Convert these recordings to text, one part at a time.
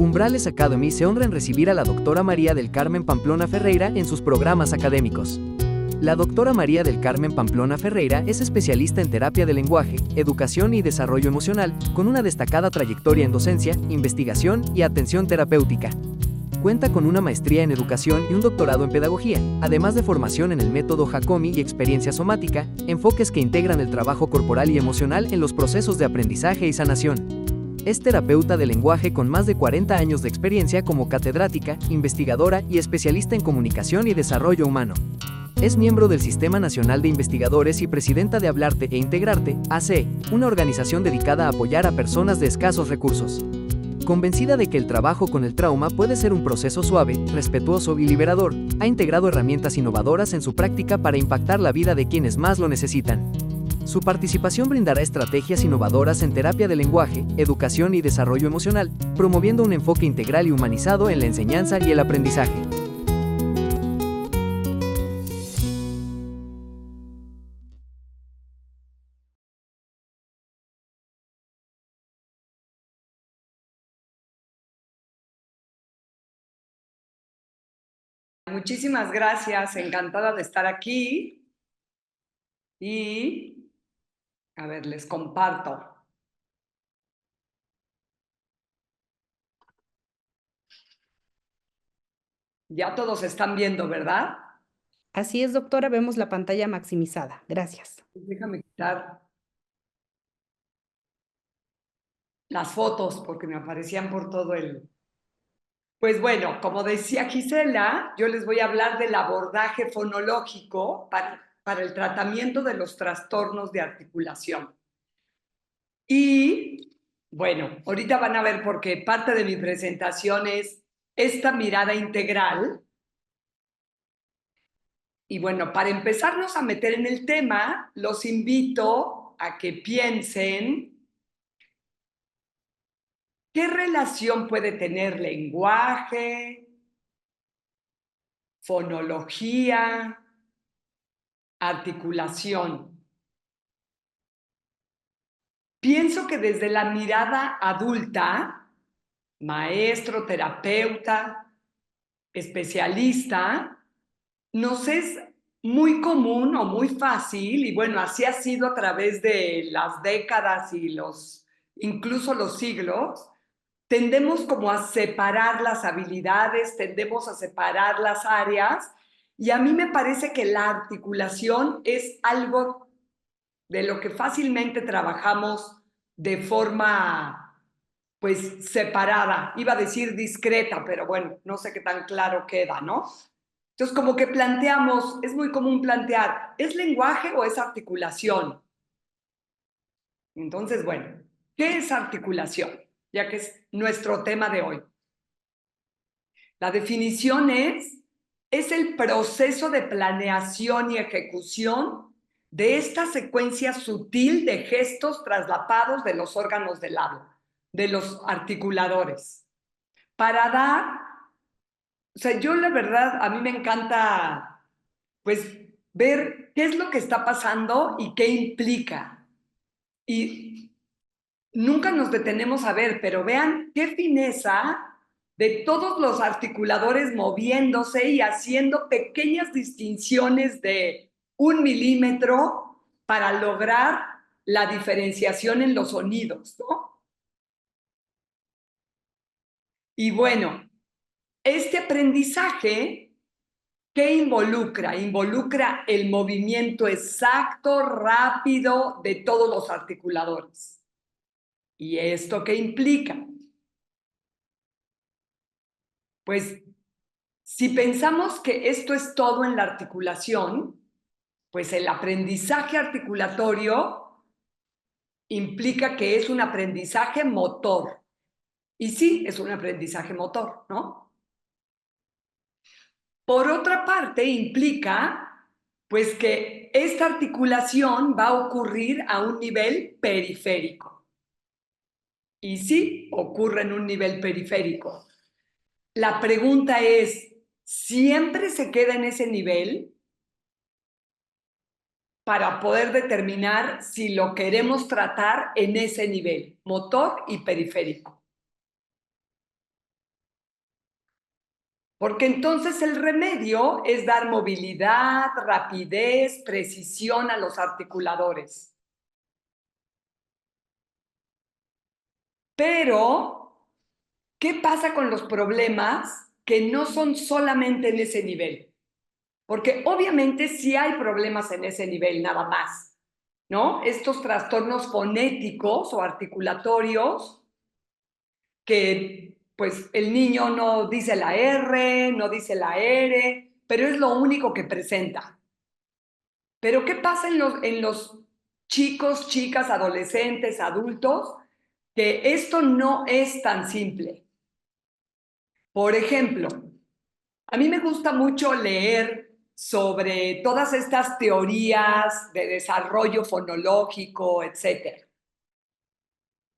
Umbrales Academy se honra en recibir a la doctora María del Carmen Pamplona Ferreira en sus programas académicos. La doctora María del Carmen Pamplona Ferreira es especialista en terapia de lenguaje, educación y desarrollo emocional, con una destacada trayectoria en docencia, investigación y atención terapéutica. Cuenta con una maestría en educación y un doctorado en pedagogía, además de formación en el método Hakomi y experiencia somática, enfoques que integran el trabajo corporal y emocional en los procesos de aprendizaje y sanación. Es terapeuta de lenguaje con más de 40 años de experiencia como catedrática, investigadora y especialista en comunicación y desarrollo humano. Es miembro del Sistema Nacional de Investigadores y presidenta de Hablarte e Integrarte, AC, una organización dedicada a apoyar a personas de escasos recursos. Convencida de que el trabajo con el trauma puede ser un proceso suave, respetuoso y liberador, ha integrado herramientas innovadoras en su práctica para impactar la vida de quienes más lo necesitan. Su participación brindará estrategias innovadoras en terapia de lenguaje, educación y desarrollo emocional, promoviendo un enfoque integral y humanizado en la enseñanza y el aprendizaje. Muchísimas gracias, encantada de estar aquí y, a ver, les comparto. Ya todos están viendo, ¿verdad? Así es, doctora, vemos la pantalla maximizada. Gracias. Déjame quitar las fotos porque me aparecían por todo el... Pues bueno, como decía Gisela, yo les voy a hablar del abordaje fonológico para el tratamiento de los trastornos de articulación. Y bueno, ahorita van a ver porque parte de mi presentación es esta mirada integral. Y bueno, para empezarnos a meter en el tema, los invito a que piensen qué relación puede tener lenguaje, fonología, articulación. Pienso que desde la mirada adulta, maestro, terapeuta, especialista, nos es muy común o muy fácil, y bueno, así ha sido a través de las décadas y incluso los siglos, tendemos como a separar las habilidades, tendemos a separar las áreas, y a mí me parece que la articulación es algo de lo que fácilmente trabajamos de forma, pues, separada. Iba a decir discreta, pero bueno, no sé qué tan claro queda, ¿no? Entonces, como que planteamos, es muy común plantear, ¿es lenguaje o es articulación? Entonces, bueno, ¿qué es articulación? Ya que es nuestro tema de hoy. La definición es el proceso de planeación y ejecución de esta secuencia sutil de gestos traslapados de los órganos del habla, de los articuladores, para dar, o sea, yo la verdad, a mí me encanta, pues, ver qué es lo que está pasando y qué implica. Y nunca nos detenemos a ver, pero vean qué fineza de todos los articuladores moviéndose y haciendo pequeñas distinciones de 1 milímetro para lograr la diferenciación en los sonidos, ¿no? Y bueno, este aprendizaje, ¿qué involucra? Involucra el movimiento exacto, rápido de todos los articuladores. ¿Y esto qué implica? Pues si pensamos que esto es todo en la articulación, pues el aprendizaje articulatorio implica que es un aprendizaje motor. Y sí, es un aprendizaje motor, ¿no? Por otra parte, implica pues que esta articulación va a ocurrir a un nivel periférico. Y sí, ocurre en un nivel periférico. La pregunta es, ¿siempre se queda en ese nivel? Para poder determinar si lo queremos tratar en ese nivel, motor y periférico. Porque entonces el remedio es dar movilidad, rapidez, precisión a los articuladores. Pero, ¿qué pasa con los problemas que no son solamente en ese nivel? Porque obviamente sí hay problemas en ese nivel, nada más, ¿no? Estos trastornos fonéticos o articulatorios que pues el niño no dice la R, no dice la R, pero es lo único que presenta. Pero ¿qué pasa en los chicos, chicas, adolescentes, adultos? Que esto no es tan simple. Por ejemplo, a mí me gusta mucho leer sobre todas estas teorías de desarrollo fonológico, etc.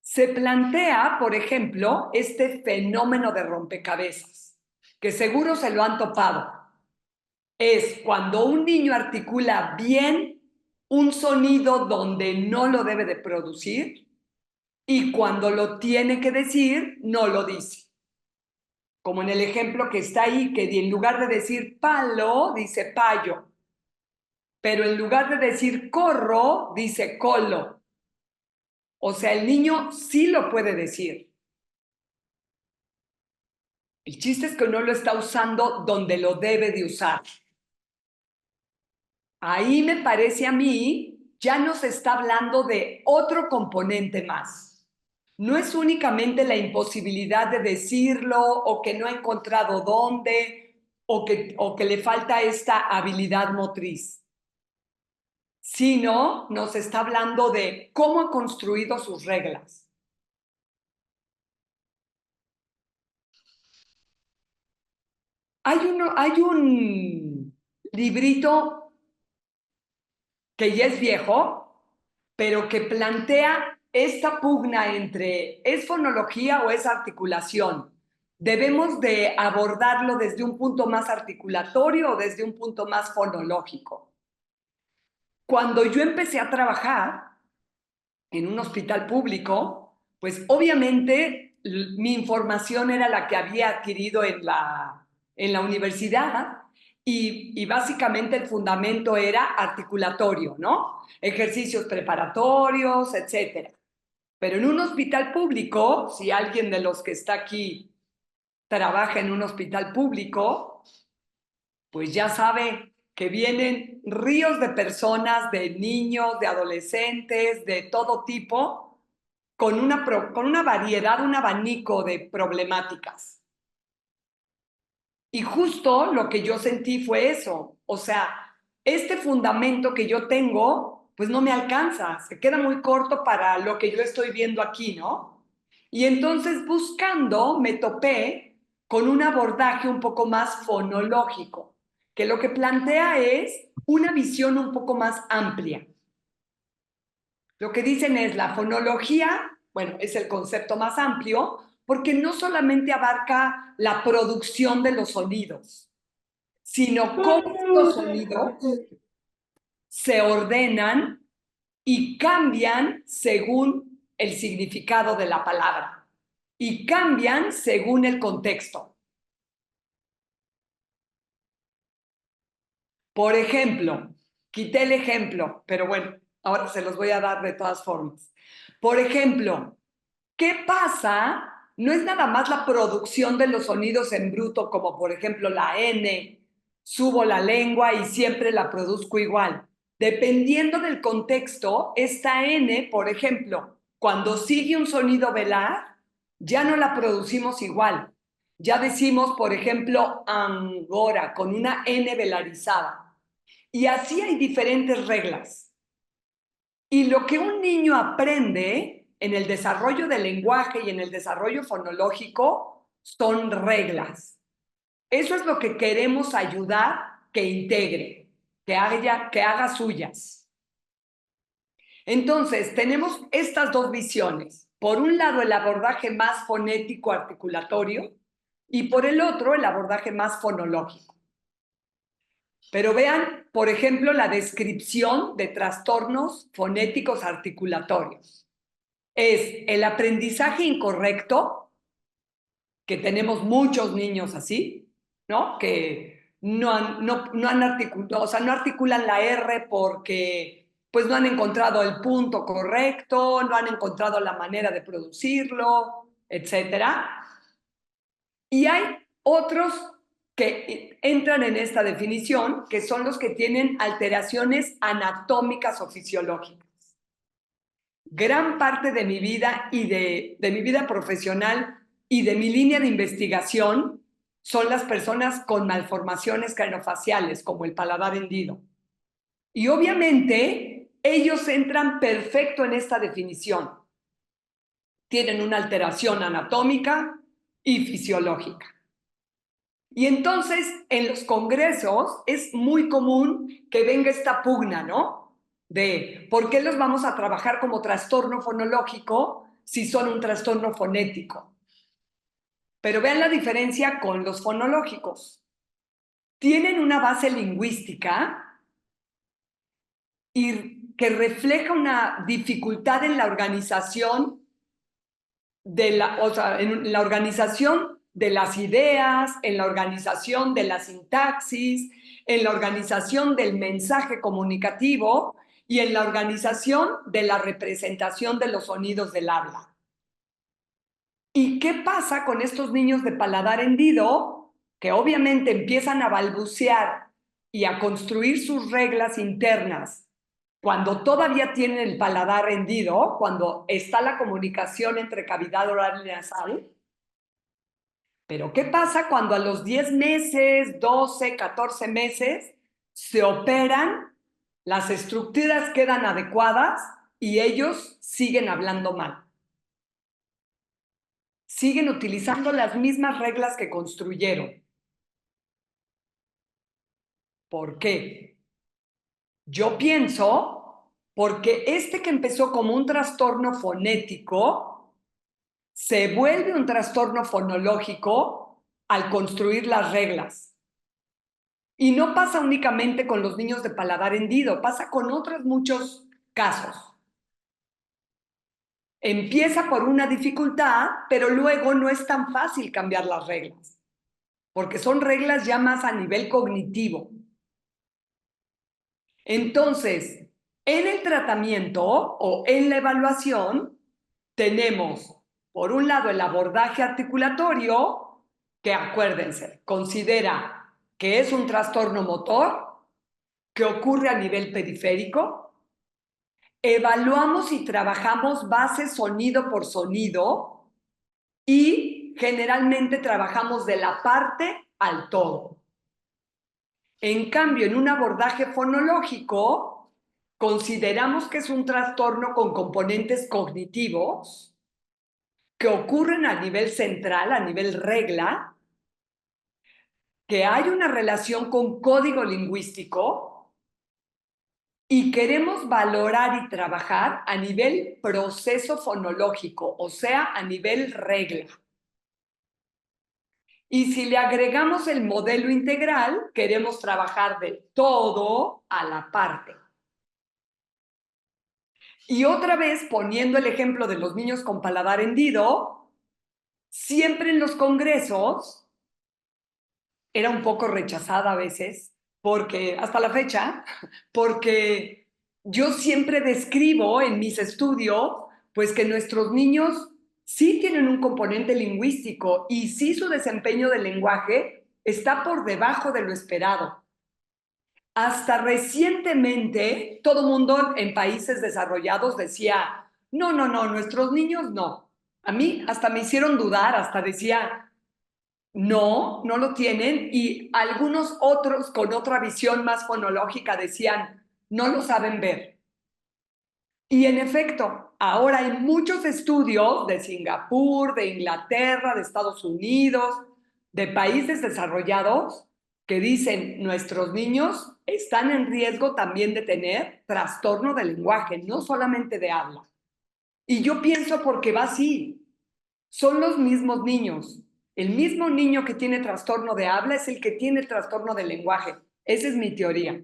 Se plantea, por ejemplo, este fenómeno de rompecabezas, que seguro se lo han topado. Es cuando un niño articula bien un sonido donde no lo debe de producir y cuando lo tiene que decir, no lo dice. Como en el ejemplo que está ahí, que en lugar de decir palo, dice payo. Pero en lugar de decir corro, dice colo. O sea, el niño sí lo puede decir. El chiste es que no lo está usando donde lo debe de usar. Ahí me parece a mí, ya nos está hablando de otro componente más. No es únicamente la imposibilidad de decirlo o que no ha encontrado dónde o que le falta esta habilidad motriz, sino nos está hablando de cómo ha construido sus reglas. Hay un librito que ya es viejo, pero que plantea esta pugna entre ¿es fonología o es articulación? ¿Debemos de abordarlo desde un punto más articulatorio o desde un punto más fonológico? Cuando yo empecé a trabajar en un hospital público, pues obviamente mi información era la que había adquirido en la universidad y básicamente el fundamento era articulatorio, ¿no? Ejercicios preparatorios, etcétera. Pero en un hospital público, si alguien de los que está aquí trabaja en un hospital público, pues ya sabe que vienen ríos de personas, de niños, de adolescentes, de todo tipo, con una variedad, un abanico de problemáticas. Y justo lo que yo sentí fue eso. O sea, este fundamento que yo tengo, pues no me alcanza, se queda muy corto para lo que yo estoy viendo aquí, ¿no? Y entonces buscando me topé con un abordaje un poco más fonológico, que lo que plantea es una visión un poco más amplia. Lo que dicen es la fonología, bueno, es el concepto más amplio, porque no solamente abarca la producción de los sonidos, sino cómo estos sonidos se ordenan y cambian según el significado de la palabra y cambian según el contexto. Por ejemplo, quité el ejemplo, pero bueno, ahora se los voy a dar de todas formas. Por ejemplo, ¿qué pasa? No es nada más la producción de los sonidos en bruto, como por ejemplo la N, subo la lengua y siempre la produzco igual. Dependiendo del contexto, esta N, por ejemplo, cuando sigue un sonido velar, ya no la producimos igual. Ya decimos, por ejemplo, angora, con una N velarizada. Y así hay diferentes reglas. Y lo que un niño aprende en el desarrollo del lenguaje y en el desarrollo fonológico son reglas. Eso es lo que queremos ayudar que integre, que haga suyas. Entonces, tenemos estas dos visiones. Por un lado, el abordaje más fonético articulatorio y por el otro, el abordaje más fonológico. Pero vean, por ejemplo, la descripción de trastornos fonéticos articulatorios. Es el aprendizaje incorrecto, que tenemos muchos niños así, ¿no? Que no articulan la R porque pues no han encontrado el punto correcto, no han encontrado la manera de producirlo, etcétera. Y hay otros que entran en esta definición, que son los que tienen alteraciones anatómicas o fisiológicas. Gran parte de mi vida y de mi vida profesional y de mi línea de investigación son las personas con malformaciones craneofaciales, como el paladar hendido. Y obviamente ellos entran perfecto en esta definición. Tienen una alteración anatómica y fisiológica. Y entonces en los congresos es muy común que venga esta pugna, ¿no? De por qué los vamos a trabajar como trastorno fonológico si son un trastorno fonético. Pero vean la diferencia con los fonológicos. Tienen una base lingüística y que refleja una dificultad en la organización en la organización de las ideas, en la organización de la sintaxis, en la organización del mensaje comunicativo y en la organización de la representación de los sonidos del habla. ¿Y qué pasa con estos niños de paladar hendido? Que obviamente empiezan a balbucear y a construir sus reglas internas cuando todavía tienen el paladar hendido, cuando está la comunicación entre cavidad oral y nasal. Pero ¿qué pasa cuando a los 10 meses, 12, 14 meses se operan, las estructuras quedan adecuadas y ellos siguen hablando mal? Siguen utilizando las mismas reglas que construyeron. ¿Por qué? Yo pienso porque este que empezó como un trastorno fonético se vuelve un trastorno fonológico al construir las reglas. Y no pasa únicamente con los niños de paladar hendido, pasa con otros muchos casos. Empieza por una dificultad, pero luego no es tan fácil cambiar las reglas, porque son reglas ya más a nivel cognitivo. Entonces, en el tratamiento o en la evaluación, tenemos, por un lado, el abordaje articulatorio, que acuérdense, considera que es un trastorno motor, que ocurre a nivel periférico. Evaluamos y trabajamos base sonido por sonido y generalmente trabajamos de la parte al todo. En cambio, en un abordaje fonológico, consideramos que es un trastorno con componentes cognitivos que ocurren a nivel central, a nivel regla, que hay una relación con código lingüístico y queremos valorar y trabajar a nivel proceso fonológico, o sea, a nivel regla. Y si le agregamos el modelo integral, queremos trabajar de todo a la parte. Y otra vez, poniendo el ejemplo de los niños con paladar hendido, siempre en los congresos era un poco rechazada a veces, porque hasta la fecha, porque yo siempre describo en mis estudios, pues que nuestros niños sí tienen un componente lingüístico y sí su desempeño del lenguaje está por debajo de lo esperado. Hasta recientemente, todo mundo en países desarrollados decía, no, nuestros niños no. A mí hasta me hicieron dudar, hasta decía, no lo tienen. Y algunos otros con otra visión más fonológica decían, no lo saben ver. Y en efecto, ahora hay muchos estudios de Singapur, de Inglaterra, de Estados Unidos, de países desarrollados que dicen nuestros niños están en riesgo también de tener trastorno del lenguaje, no solamente de habla. Y yo pienso porque va así. Son los mismos niños. El mismo niño que tiene trastorno de habla es el que tiene el trastorno del lenguaje. Esa es mi teoría.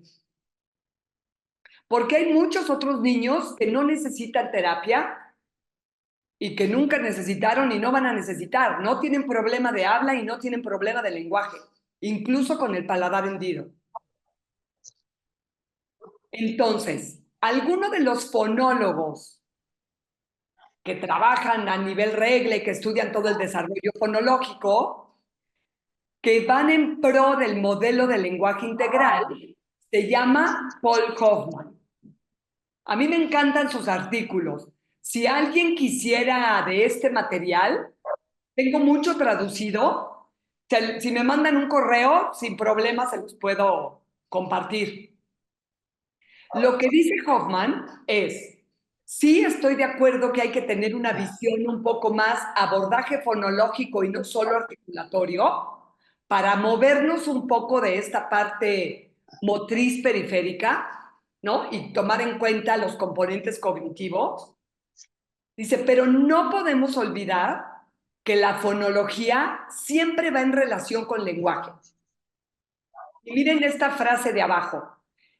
Porque hay muchos otros niños que no necesitan terapia y que nunca necesitaron y no van a necesitar. No tienen problema de habla y no tienen problema de lenguaje. incluso con el paladar hendido. Entonces, algunos de los fonólogos que trabajan a nivel regla y que estudian todo el desarrollo fonológico, que van en pro del modelo de lenguaje integral, se llama Paul Hoffman. A mí me encantan sus artículos. Si alguien quisiera de este material, tengo mucho traducido. Si me mandan un correo, sin problema se los puedo compartir. Lo que dice Hoffman es, sí estoy de acuerdo que hay que tener una visión un poco más abordaje fonológico y no solo articulatorio, para movernos un poco de esta parte motriz periférica, ¿no? Y tomar en cuenta los componentes cognitivos. Dice, pero no podemos olvidar que la fonología siempre va en relación con lenguaje. Y miren esta frase de abajo.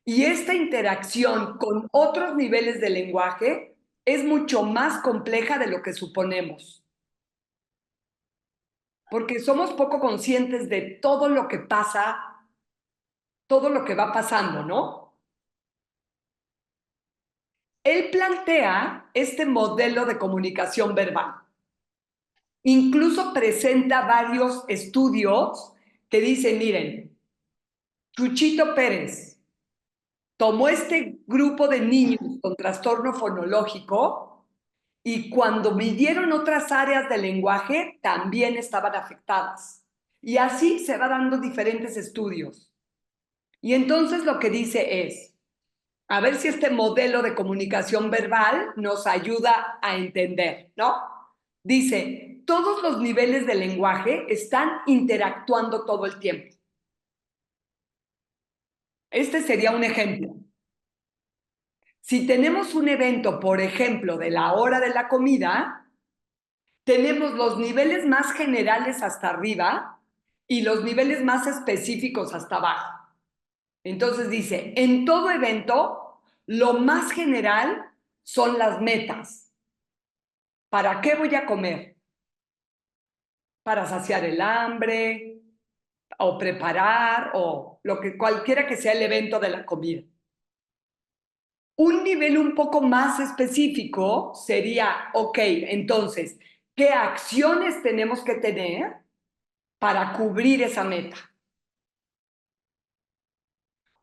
Y esta interacción con otros niveles de lenguaje es mucho más compleja de lo que suponemos. Porque somos poco conscientes de todo lo que pasa, todo lo que va pasando, ¿no? Él plantea este modelo de comunicación verbal. Incluso presenta varios estudios que dicen, miren, Chuchito Pérez tomó este grupo de niños con trastorno fonológico y cuando midieron otras áreas del lenguaje también estaban afectadas. Y así se va dando diferentes estudios. Y entonces lo que dice es, a ver si este modelo de comunicación verbal nos ayuda a entender, ¿no? Dice, todos los niveles del lenguaje están interactuando todo el tiempo. Este sería un ejemplo. Si tenemos un evento, por ejemplo, de la hora de la comida, tenemos los niveles más generales hasta arriba y los niveles más específicos hasta abajo. Entonces dice, en todo evento, lo más general son las metas. ¿Para qué voy a comer? Para saciar el hambre, o preparar, o lo que cualquiera que sea el evento de la comida. Un nivel un poco más específico sería, ok, entonces, ¿qué acciones tenemos que tener para cubrir esa meta?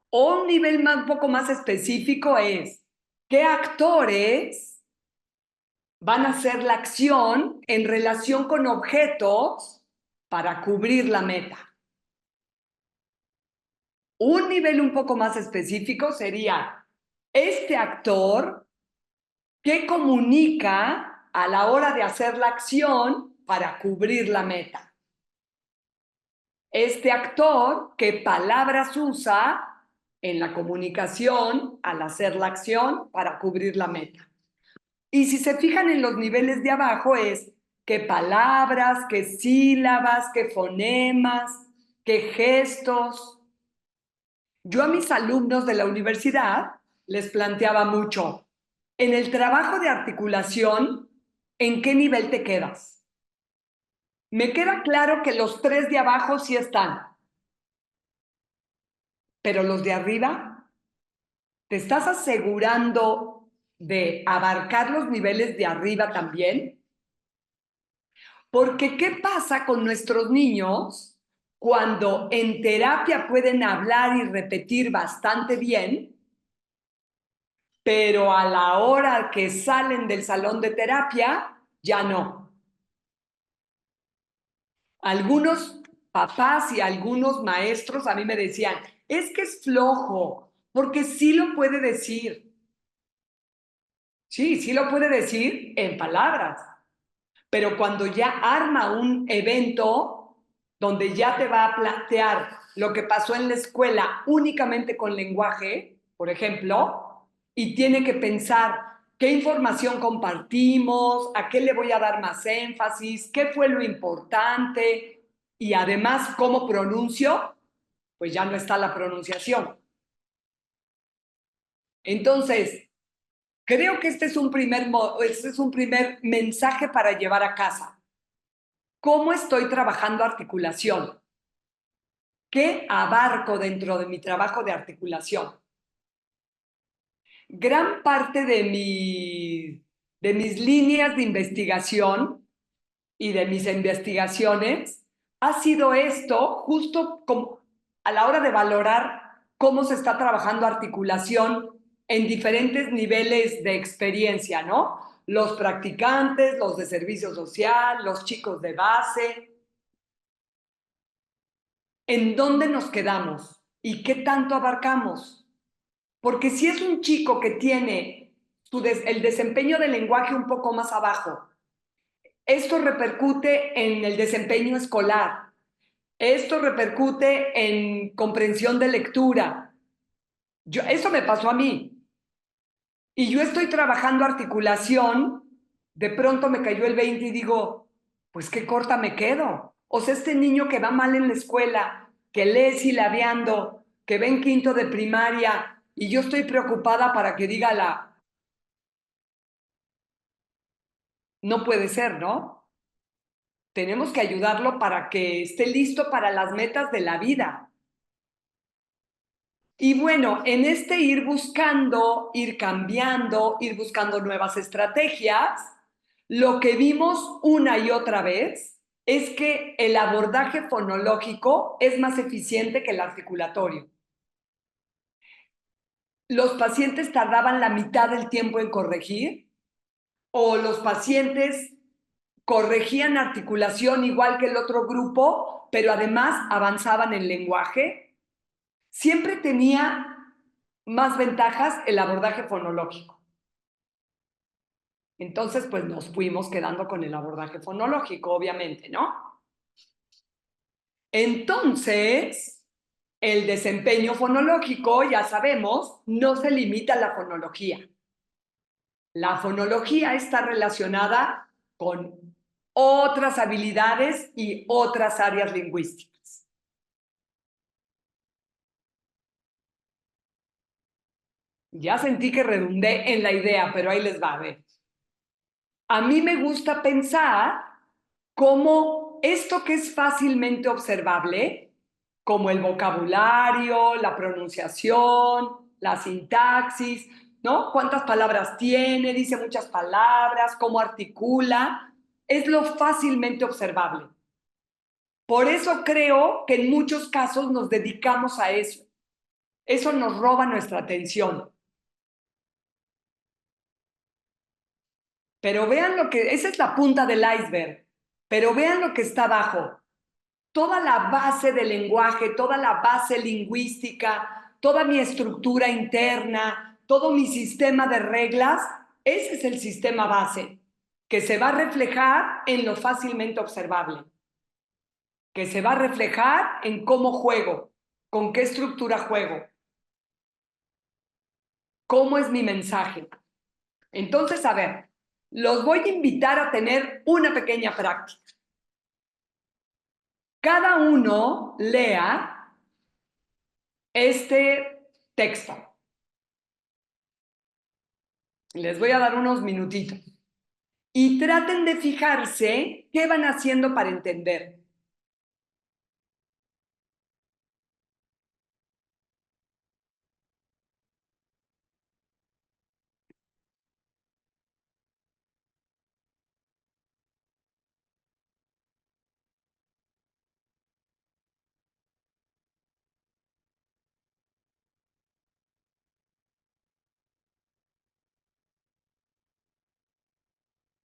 O un nivel un poco más específico es, ¿qué actores van a hacer la acción en relación con objetos para cubrir la meta? Un nivel un poco más específico sería, este actor, ¿qué comunica a la hora de hacer la acción para cubrir la meta? Este actor, ¿qué palabras usa en la comunicación al hacer la acción para cubrir la meta? Y si se fijan en los niveles de abajo es qué palabras, qué sílabas, qué fonemas, qué gestos. Yo a mis alumnos de la universidad les planteaba mucho, en el trabajo de articulación, ¿en qué nivel te quedas? Me queda claro que los 3 de abajo sí están, pero los de arriba, ¿te estás asegurando de abarcar los niveles de arriba también? Porque ¿qué pasa con nuestros niños cuando en terapia pueden hablar y repetir bastante bien, pero a la hora que salen del salón de terapia, ya no? Algunos papás y algunos maestros a mí me decían, es que es flojo, porque sí lo puede decir. Sí, sí lo puede decir en palabras, pero cuando ya arma un evento donde ya te va a plantear lo que pasó en la escuela únicamente con lenguaje, por ejemplo, y tiene que pensar qué información compartimos, a qué le voy a dar más énfasis, qué fue lo importante y además cómo pronuncio, pues ya no está la pronunciación. Entonces, creo que este es un primer mensaje para llevar a casa. ¿Cómo estoy trabajando articulación? ¿Qué abarco dentro de mi trabajo de articulación? Gran parte de mis líneas de investigación y de mis investigaciones ha sido esto, justo como a la hora de valorar cómo se está trabajando articulación en diferentes niveles de experiencia, ¿no? Los practicantes, los de servicio social, los chicos de base. ¿En dónde nos quedamos? ¿Y qué tanto abarcamos? Porque si es un chico que tiene el desempeño del lenguaje un poco más abajo, esto repercute en el desempeño escolar, esto repercute en comprensión de lectura. Eso me pasó a mí. Y yo estoy trabajando articulación, de pronto me cayó el 20 y digo, pues qué corta me quedo. O sea, este niño que va mal en la escuela, que lee silabeando, que ve en quinto de primaria, y yo estoy preocupada para que diga no puede ser, ¿no? Tenemos que ayudarlo para que esté listo para las metas de la vida. Y bueno, en este ir buscando, ir cambiando, ir buscando nuevas estrategias, lo que vimos una y otra vez es que el abordaje fonológico es más eficiente que el articulatorio. Los pacientes tardaban la mitad del tiempo en corregir, o los pacientes corregían articulación igual que el otro grupo, pero además avanzaban en lenguaje. Siempre tenía más ventajas el abordaje fonológico. Entonces, pues nos fuimos quedando con el abordaje fonológico, obviamente, ¿no? Entonces, el desempeño fonológico, ya sabemos, no se limita a la fonología. La fonología está relacionada con otras habilidades y otras áreas lingüísticas. Ya sentí que redundé en la idea, pero ahí les va a ver. A mí me gusta pensar cómo esto que es fácilmente observable, como el vocabulario, la pronunciación, la sintaxis, ¿no? ¿Cuántas palabras tiene? Dice muchas palabras, cómo articula, es lo fácilmente observable. Por eso creo que en muchos casos nos dedicamos a eso. Eso nos roba nuestra atención. Pero vean esa es la punta del iceberg, pero vean lo que está abajo. Toda la base del lenguaje, toda la base lingüística, toda mi estructura interna, todo mi sistema de reglas, ese es el sistema base, que se va a reflejar en lo fácilmente observable, que se va a reflejar en cómo juego, con qué estructura juego, cómo es mi mensaje. Entonces, a ver, los voy a invitar a tener una pequeña práctica. Cada uno lea este texto. Les voy a dar unos minutitos. Y traten de fijarse qué van haciendo para entender.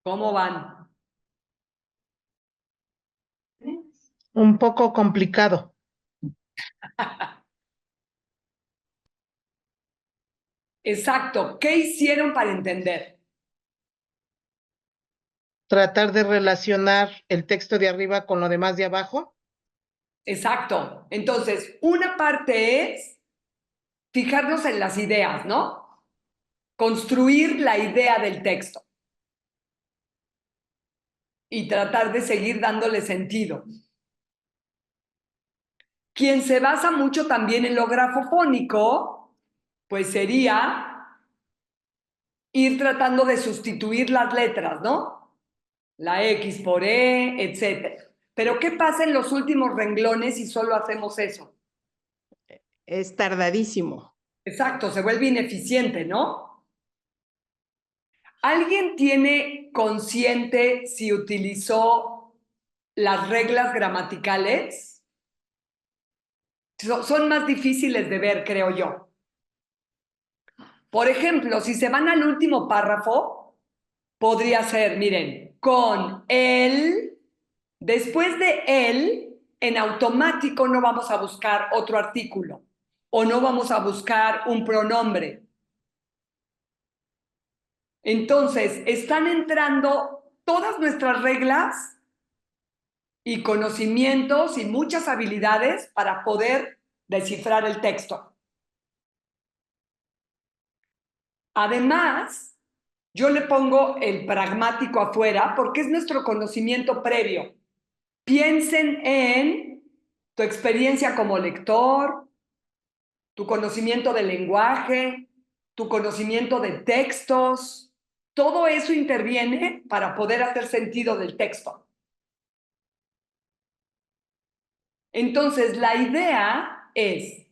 ¿Cómo van? Un poco complicado. Exacto. ¿Qué hicieron para entender? Tratar de relacionar el texto de arriba con lo demás de abajo. Exacto. Entonces, una parte es fijarnos en las ideas, ¿no? Construir la idea del texto. Y tratar de seguir dándole sentido. Quien se basa mucho también en lo grafofónico, pues sería ir tratando de sustituir las letras, ¿no? La X por E, etc. Pero ¿qué pasa en los últimos renglones si solo hacemos eso? Es tardadísimo. Exacto, se vuelve ineficiente, ¿no? ¿Alguien tiene consciente si utilizó las reglas gramaticales? Son más difíciles de ver, creo yo. Por ejemplo, si se van al último párrafo, podría ser, miren, con él, después de él, en automático no vamos a buscar otro artículo o no vamos a buscar un pronombre. Entonces, están entrando todas nuestras reglas y conocimientos y muchas habilidades para poder descifrar el texto. Además, yo le pongo el pragmático afuera porque es nuestro conocimiento previo. Piensen en tu experiencia como lector, tu conocimiento del lenguaje, tu conocimiento de textos. Todo eso interviene para poder hacer sentido del texto. Entonces, la idea es,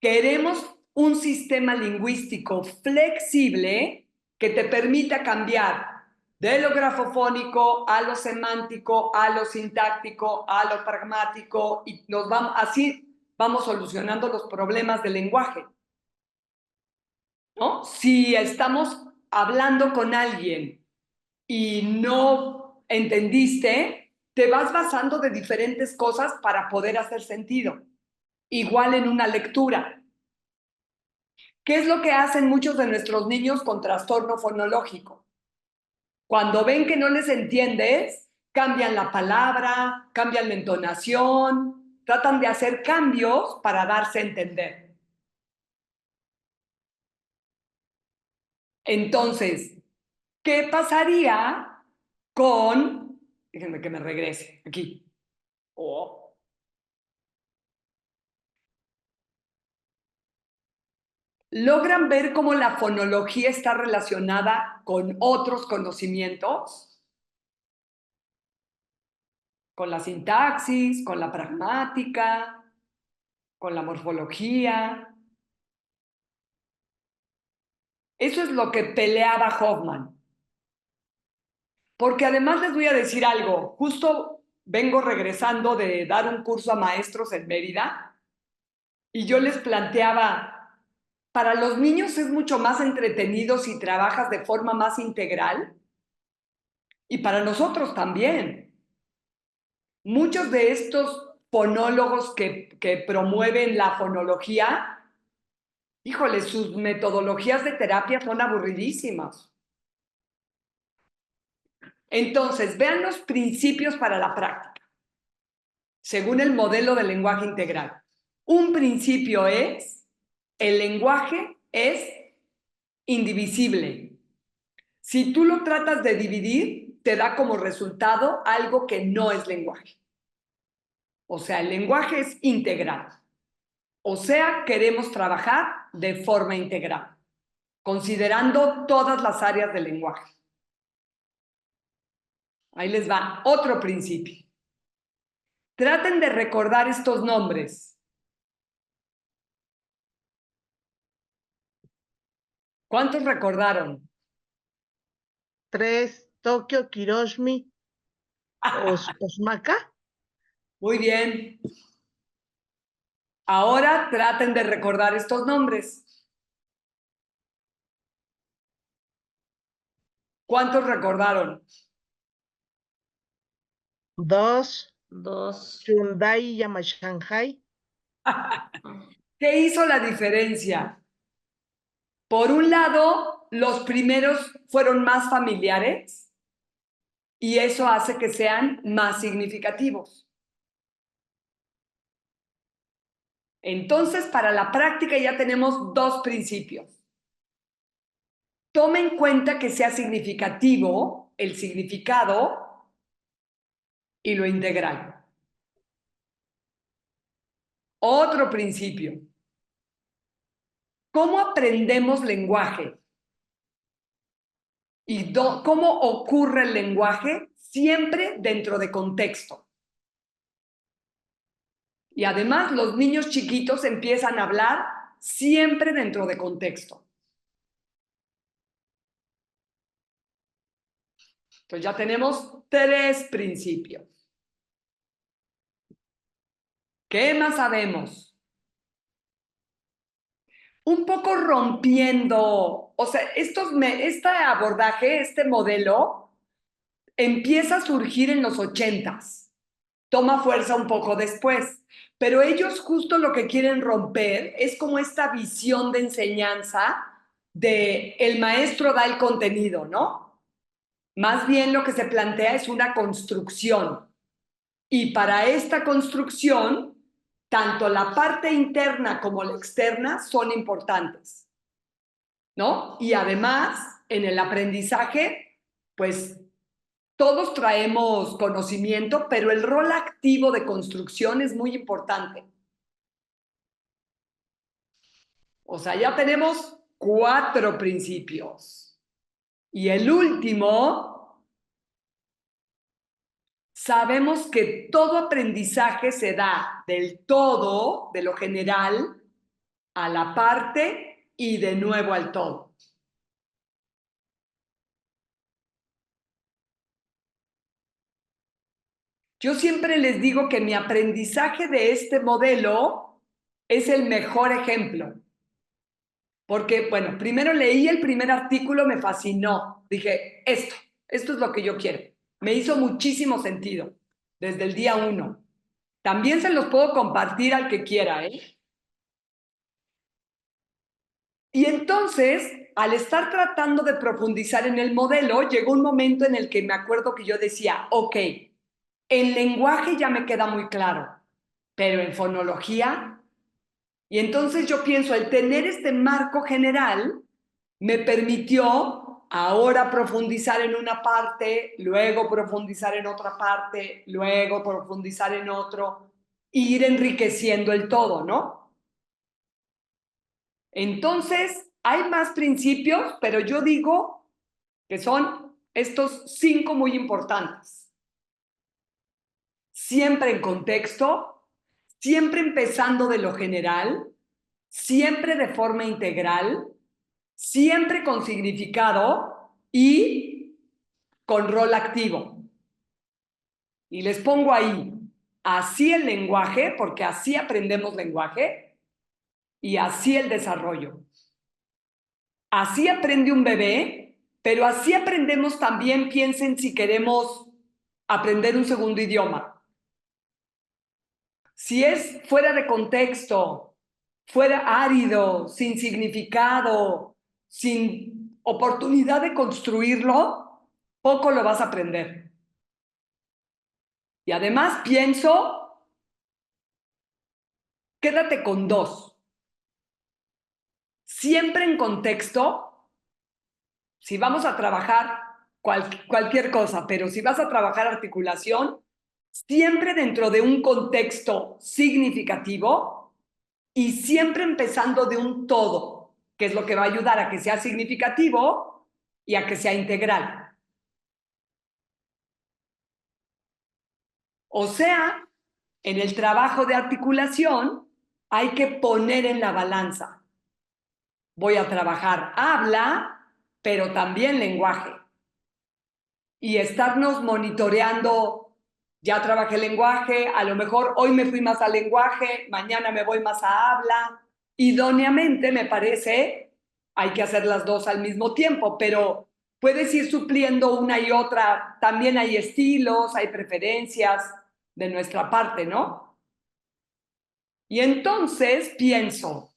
queremos un sistema lingüístico flexible que te permita cambiar de lo grafofónico a lo semántico, a lo sintáctico, a lo pragmático, y así vamos solucionando los problemas del lenguaje, ¿no? Si estamos hablando con alguien y no entendiste, te vas basando de diferentes cosas para poder hacer sentido. Igual en una lectura. ¿Qué es lo que hacen muchos de nuestros niños con trastorno fonológico? Cuando ven que no les entiendes, cambian la palabra, cambian la entonación, tratan de hacer cambios para darse a entender. Entonces, ¿qué pasaría con... Déjenme que me regrese aquí. Oh. ¿Logran ver cómo la fonología está relacionada con otros conocimientos? Con la sintaxis, con la pragmática, con la morfología. Eso es lo que peleaba Hoffman. Porque además les voy a decir algo. Justo vengo regresando de dar un curso a maestros en Mérida y yo les planteaba, para los niños es mucho más entretenido si trabajas de forma más integral y para nosotros también. Muchos de estos fonólogos que promueven la fonología, híjole, sus metodologías de terapia son aburridísimas. Entonces, vean los principios para la práctica, según el modelo del lenguaje integral. Un principio es, el lenguaje es indivisible. Si tú lo tratas de dividir, te da como resultado algo que no es lenguaje. O sea, el lenguaje es integral. O sea, queremos trabajar de forma integral, considerando todas las áreas del lenguaje. Ahí les va otro principio. Traten de recordar estos nombres. ¿Cuántos recordaron? 3, Tokio, Kiroshmi, Osmaka. Muy bien. Ahora traten de recordar estos nombres. ¿Cuántos recordaron? 2, Dos. Hyundai, Yamashanghai. ¿Qué hizo la diferencia? Por un lado, los primeros fueron más familiares y eso hace que sean más significativos. Entonces, para la práctica ya tenemos dos principios. Toma en cuenta que sea significativo el significado y lo integral. Otro principio. ¿Cómo aprendemos lenguaje? ¿Y cómo ocurre el lenguaje? Siempre dentro de contexto. Y además los niños chiquitos empiezan a hablar siempre dentro de contexto. Entonces ya tenemos 3 principios. ¿Qué más sabemos? Un poco rompiendo, o sea, este abordaje, este modelo, empieza a surgir en los 80s. Toma fuerza un poco después. Pero ellos justo lo que quieren romper es como esta visión de enseñanza de el maestro da el contenido, ¿no? Más bien lo que se plantea es una construcción. Y para esta construcción, tanto la parte interna como la externa son importantes, ¿no? Y además, en el aprendizaje, pues todos traemos conocimiento, pero el rol activo de construcción es muy importante. O sea, ya tenemos 4 principios. Y el último, sabemos que todo aprendizaje se da del todo, de lo general, a la parte y de nuevo al todo. Yo siempre les digo que mi aprendizaje de este modelo es el mejor ejemplo. Porque, bueno, primero leí el primer artículo, me fascinó. Dije, esto es lo que yo quiero. Me hizo muchísimo sentido desde el día 1. También se los puedo compartir al que quiera, ¿eh? Y entonces, al estar tratando de profundizar en el modelo, llegó un momento en el que me acuerdo que yo decía, ok, el lenguaje ya me queda muy claro, pero en fonología. Y entonces yo pienso, el tener este marco general me permitió ahora profundizar en una parte, luego profundizar en otra parte, luego profundizar en otro, e ir enriqueciendo el todo, ¿no? Entonces, hay más principios, pero yo digo que son estos 5 muy importantes. Siempre en contexto, siempre empezando de lo general, siempre de forma integral, siempre con significado y con rol activo. Y les pongo ahí, así el lenguaje, porque así aprendemos lenguaje, y así el desarrollo. Así aprende un bebé, pero así aprendemos también, piensen si queremos aprender un segundo idioma. Si es fuera de contexto, fuera árido, sin significado, sin oportunidad de construirlo, poco lo vas a aprender. Y además pienso, quédate con 2. Siempre en contexto, si vamos a trabajar cualquier cosa, pero si vas a trabajar articulación, siempre dentro de un contexto significativo y siempre empezando de un todo, que es lo que va a ayudar a que sea significativo y a que sea integral. O sea, en el trabajo de articulación hay que poner en la balanza. Voy a trabajar habla, pero también lenguaje. Y estarnos monitoreando, ya trabajé lenguaje, a lo mejor hoy me fui más al lenguaje, mañana me voy más a habla. Idóneamente, me parece, hay que hacer las 2 al mismo tiempo, pero puedes ir supliendo una y otra. También hay estilos, hay preferencias de nuestra parte, ¿no? Y entonces pienso,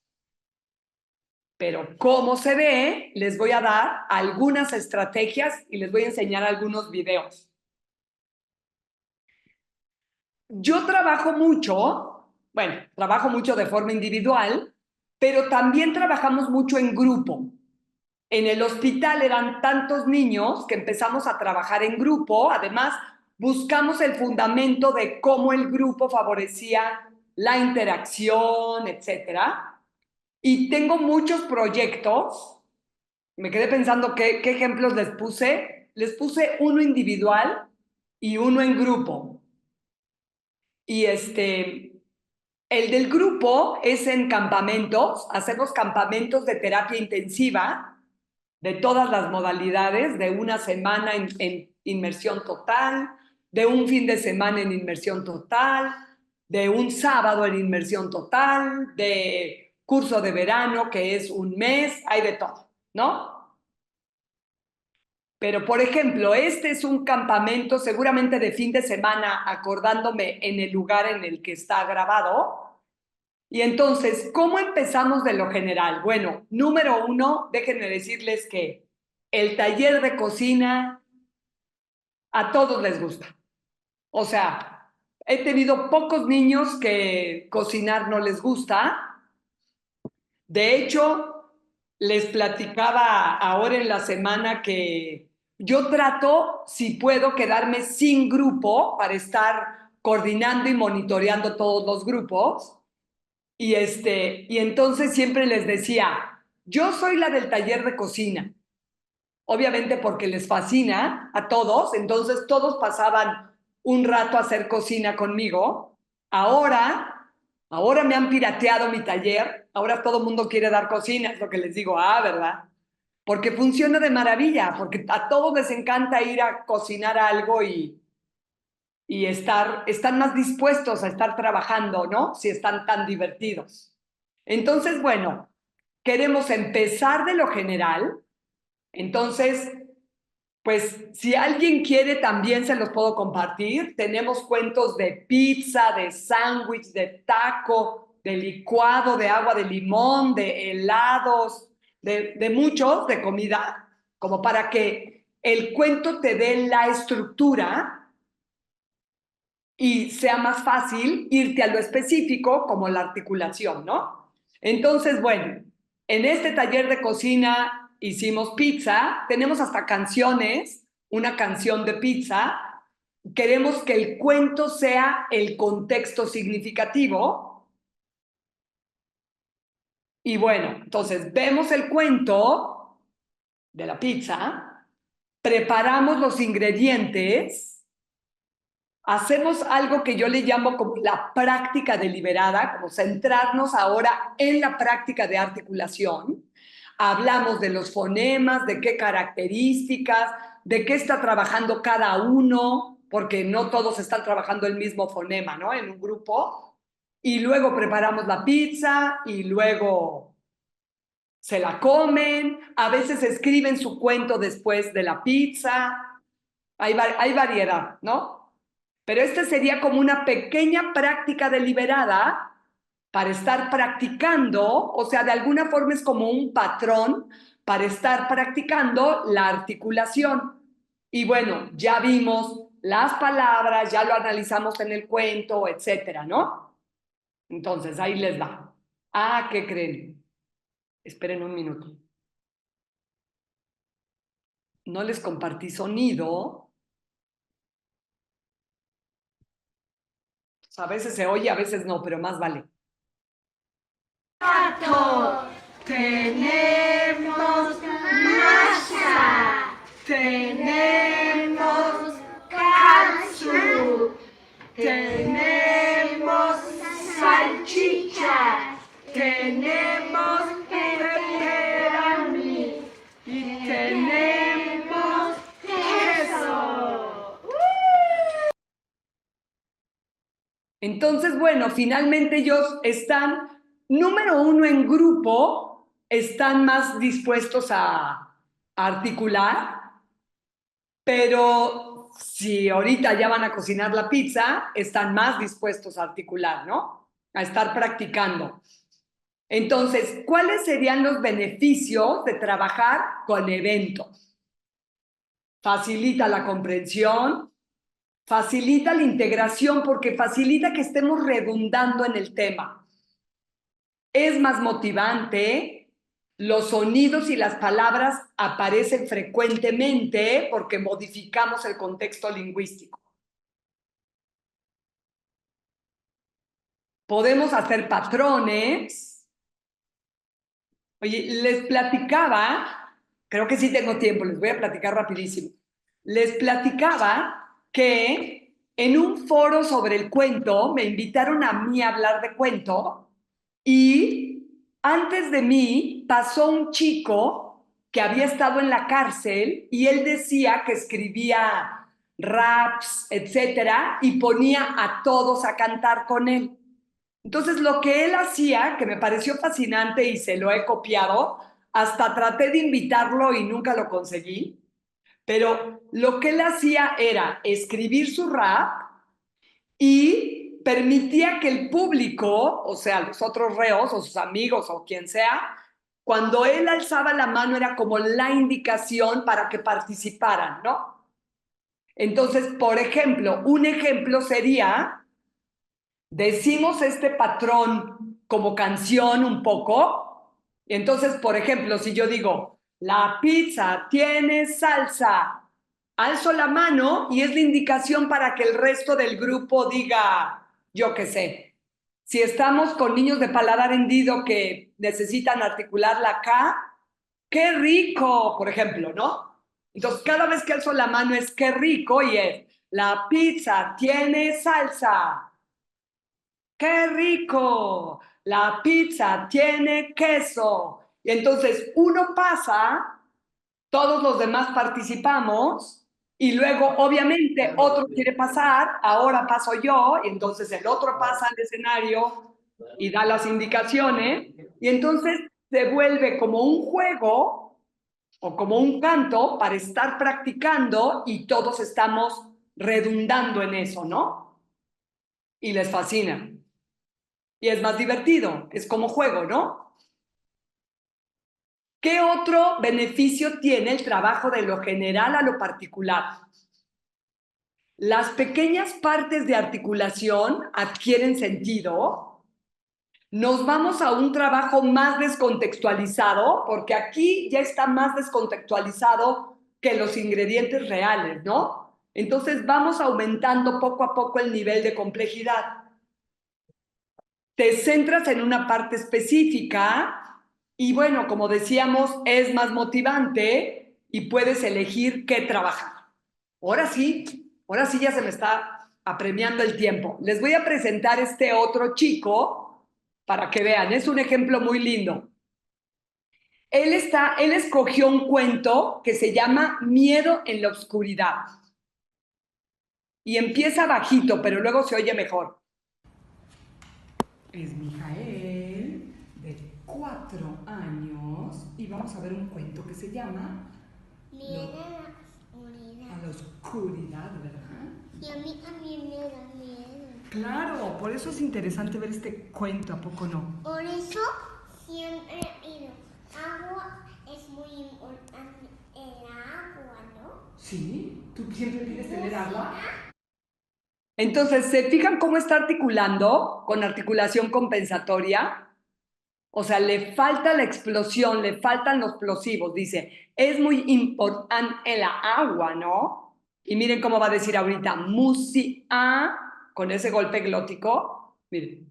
pero ¿cómo se ve? Les voy a dar algunas estrategias y les voy a enseñar algunos videos. Yo trabajo mucho de forma individual, pero también trabajamos mucho en grupo. En el hospital eran tantos niños que empezamos a trabajar en grupo. Además, buscamos el fundamento de cómo el grupo favorecía la interacción, etcétera. Y tengo muchos proyectos. Me quedé pensando qué ejemplos les puse. Les puse uno individual y uno en grupo. Y El del grupo es en campamentos, hacemos campamentos de terapia intensiva de todas las modalidades, de una semana en inmersión total, de un fin de semana en inmersión total, de un sábado en inmersión total, de curso de verano que es un mes, hay de todo, ¿no? Pero, por ejemplo, este es un campamento seguramente de fin de semana, acordándome en el lugar en el que está grabado. Y entonces, ¿cómo empezamos de lo general? Bueno, número uno, déjenme decirles que el taller de cocina a todos les gusta. O sea, he tenido pocos niños que cocinar no les gusta. De hecho, les platicaba ahora en la semana que yo trato, si puedo, quedarme sin grupo para estar coordinando y monitoreando todos los grupos. Y entonces siempre les decía, yo soy la del taller de cocina, obviamente porque les fascina a todos, entonces todos pasaban un rato a hacer cocina conmigo. Ahora me han pirateado mi taller, ahora todo el mundo quiere dar cocina, es lo que les digo, ¿verdad? Porque funciona de maravilla, porque a todos les encanta ir a cocinar algo y están más dispuestos a estar trabajando, ¿no? Si están tan divertidos. Entonces, bueno, queremos empezar de lo general. Entonces, pues si alguien quiere, también se los puedo compartir. Tenemos cuentos de pizza, de sándwich, de taco, de licuado, de agua de limón, de helados, de muchos, de comida, como para que el cuento te dé la estructura y sea más fácil irte a lo específico como la articulación, ¿no? Entonces, bueno, en este taller de cocina hicimos pizza, tenemos hasta canciones, una canción de pizza, queremos que el cuento sea el contexto significativo y bueno, entonces vemos el cuento de la pizza, preparamos los ingredientes. Hacemos algo que yo le llamo como la práctica deliberada, como centrarnos ahora en la práctica de articulación. Hablamos de los fonemas, de qué características, de qué está trabajando cada uno, porque no todos están trabajando el mismo fonema, ¿no? En un grupo. Y luego preparamos la pizza y luego se la comen. A veces escriben su cuento después de la pizza. Hay variedad, ¿no? Pero esta sería como una pequeña práctica deliberada para estar practicando, o sea, de alguna forma es como un patrón para estar practicando la articulación. Y bueno, ya vimos las palabras, ya lo analizamos en el cuento, etcétera, ¿no? Entonces, ahí les va. ¿Qué creen? Esperen un minuto. No les compartí sonido. A veces se oye, a veces no, pero más vale. Tenemos masa, tenemos katsu, tenemos salchicha, tenemos pepperoni y tenemos queso. Entonces, bueno, finalmente ellos están, número uno, en grupo, están más dispuestos a articular, pero si ahorita ya van a cocinar la pizza, están más dispuestos a articular, ¿no? A estar practicando. Entonces, ¿cuáles serían los beneficios de trabajar con eventos? Facilita la comprensión, facilita la integración porque facilita que estemos redundando en el tema. Es más motivante, los sonidos y las palabras aparecen frecuentemente porque modificamos el contexto lingüístico. Podemos hacer patrones. Oye, les platicaba, creo que sí tengo tiempo, les voy a platicar rapidísimo. Les platicaba que en un foro sobre el cuento, me invitaron a mí a hablar de cuento y antes de mí pasó un chico que había estado en la cárcel y él decía que escribía raps, etcétera, y ponía a todos a cantar con él. Entonces, lo que él hacía, que me pareció fascinante y se lo he copiado, hasta traté de invitarlo y nunca lo conseguí, pero lo que él hacía era escribir su rap y permitía que el público, o sea, los otros reos o sus amigos o quien sea, cuando él alzaba la mano era como la indicación para que participaran, ¿no? Entonces, por ejemplo, un ejemplo sería, decimos este patrón como canción un poco, y entonces, por ejemplo, si yo digo, la pizza tiene salsa, alzo la mano y es la indicación para que el resto del grupo diga, yo qué sé. Si estamos con niños de paladar hendido que necesitan articular la K, ¡qué rico! Por ejemplo, ¿no? Entonces, cada vez que alzo la mano es ¡qué rico! Y es, la pizza tiene salsa. ¡Qué rico! La pizza tiene queso. Y entonces uno pasa, todos los demás participamos y luego obviamente otro quiere pasar, ahora paso yo y entonces el otro pasa al escenario y da las indicaciones y entonces se vuelve como un juego o como un canto para estar practicando y todos estamos redundando en eso, ¿no? Y les fascina. Y es más divertido, es como juego, ¿no? ¿Qué otro beneficio tiene el trabajo de lo general a lo particular? Las pequeñas partes de articulación adquieren sentido. Nos vamos a un trabajo más descontextualizado, porque aquí ya está más descontextualizado que los ingredientes reales, ¿no? Entonces vamos aumentando poco a poco el nivel de complejidad. Te centras en una parte específica y bueno, como decíamos, es más motivante y puedes elegir qué trabajar. Ahora sí ya se me está apremiando el tiempo. Les voy a presentar este otro chico para que vean, es un ejemplo muy lindo. Él escogió un cuento que se llama Miedo en la oscuridad. Y empieza bajito, pero luego se oye mejor. Es Mijael, de 4 años, y vamos a ver un cuento que se llama Miedo a la oscuridad. A la oscuridad, ¿verdad? Y a mí también me da miedo. Claro, por eso es interesante ver este cuento, ¿a poco no? Por eso siempre digo, agua es muy importante, el agua, ¿no? Sí, ¿tú siempre quieres tener agua? Entonces, ¿se fijan cómo está articulando con articulación compensatoria? O sea, le falta la explosión, le faltan los plosivos. Dice, es muy importante el agua, ¿no? Y miren cómo va a decir ahorita, musia, con ese golpe glótico. Miren.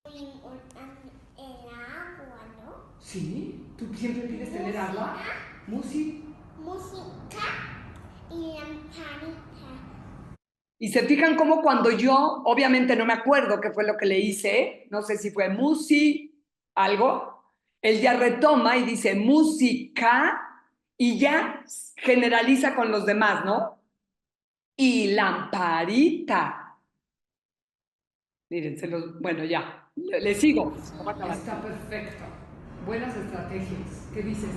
Muy importante el agua, ¿no? Sí, ¿tú siempre quieres tener agua? Música. Música y lamparita. Y se fijan cómo cuando yo, obviamente no me acuerdo qué fue lo que le hice, no sé si fue algo, él ya retoma y dice música y ya generaliza con los demás, ¿no? Y lamparita. Miren, bueno, ya, le sigo. Está perfecto. Buenas estrategias. ¿Qué dices?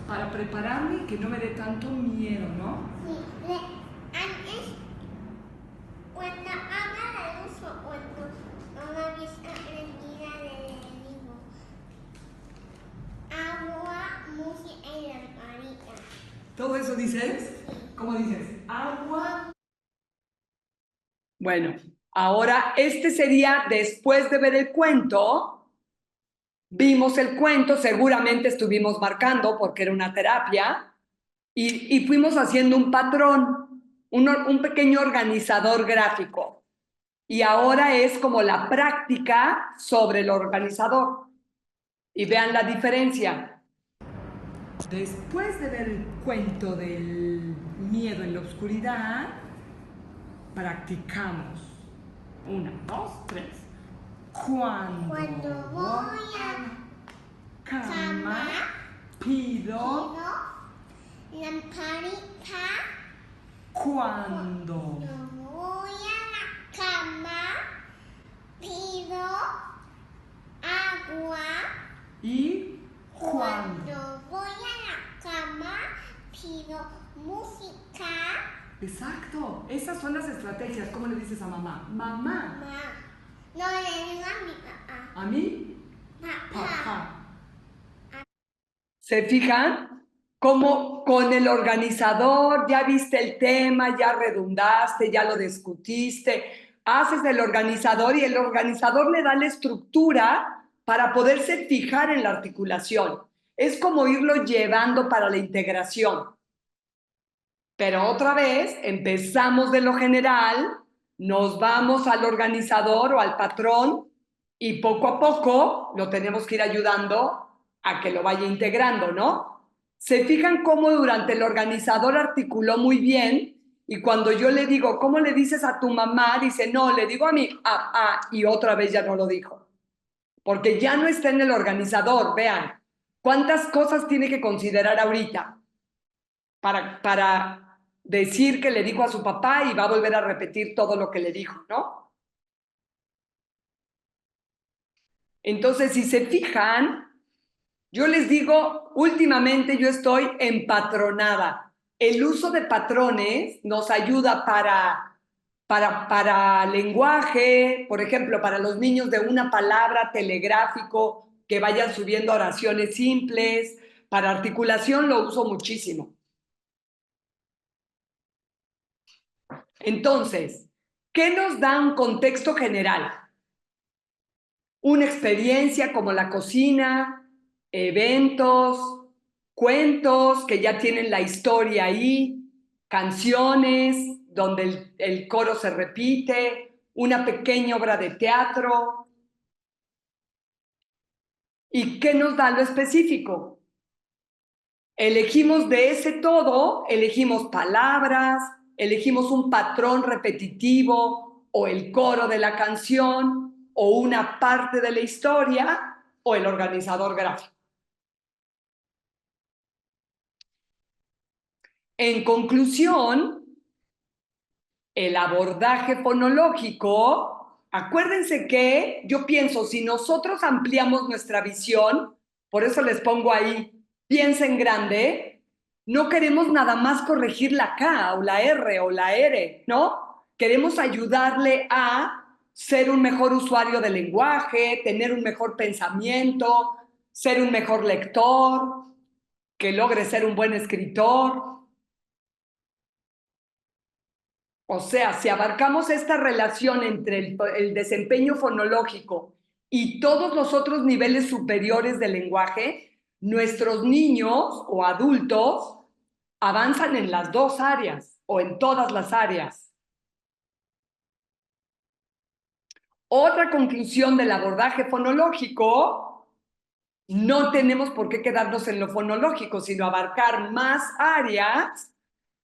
Para prepararme y que no me dé tanto miedo, ¿no? Sí, antes, cuando haga la luz o cuando no la vista prendida le digo, agua, música y lamparita. ¿Todo eso dices? ¿Cómo dices? Agua. Bueno, ahora este sería después de ver el cuento. Vimos el cuento, seguramente estuvimos marcando porque era una terapia y fuimos haciendo un patrón, un pequeño organizador gráfico. Y ahora es como la práctica sobre el organizador. Y vean la diferencia. Después de ver el cuento del miedo en la oscuridad, Practicamos. 1, 2, 3. Cuando voy a la cama, cama, pido. lamparita. Cuando Cuando voy a la cama, pido agua. y cuando. Cuando voy a la cama, pido música. Exacto, esas son las estrategias. ¿Cómo le dices a mamá? Mamá. Mamá. No le digo a mi papá. ¿A mí? Papá. Papá. ¿Se fijan? Como con el organizador, ya viste el tema, ya redundaste, ya lo discutiste, haces el organizador y el organizador le da la estructura para poderse fijar en la articulación. Es como irlo llevando para la integración. Pero otra vez, empezamos de lo general, nos vamos al organizador o al patrón y poco a poco lo tenemos que ir ayudando a que lo vaya integrando, ¿no? Se fijan cómo durante el organizador articuló muy bien y cuando yo le digo, ¿cómo le dices a tu mamá? Dice, no, le digo a mi y otra vez ya no lo dijo. Porque ya no está en el organizador, vean, ¿cuántas cosas tiene que considerar ahorita para decir que le dijo a su papá y va a volver a repetir todo lo que le dijo, ¿no? Entonces, si se fijan, yo les digo, últimamente yo estoy empatronada. El uso de patrones nos ayuda para lenguaje, por ejemplo, para los niños de una palabra telegráfico, que vayan subiendo oraciones simples. Para articulación lo uso muchísimo. Entonces, ¿qué nos da un contexto general? Una experiencia como la cocina, eventos, cuentos que ya tienen la historia ahí, canciones donde el coro se repite, una pequeña obra de teatro. ¿Y qué nos da lo específico? Elegimos de ese todo, elegimos palabras, elegimos un patrón repetitivo o el coro de la canción o una parte de la historia o el organizador gráfico. En conclusión, el abordaje fonológico, acuérdense que yo pienso, si nosotros ampliamos nuestra visión, por eso les pongo ahí, piensa en grande, no queremos nada más corregir la K o la R o la R, ¿no? Queremos ayudarle a ser un mejor usuario del lenguaje, tener un mejor pensamiento, ser un mejor lector, que logre ser un buen escritor. O sea, si abarcamos esta relación entre el desempeño fonológico y todos los otros niveles superiores del lenguaje, nuestros niños o adultos avanzan en las dos áreas o en todas las áreas. Otra conclusión del abordaje fonológico, no tenemos por qué quedarnos en lo fonológico, sino abarcar más áreas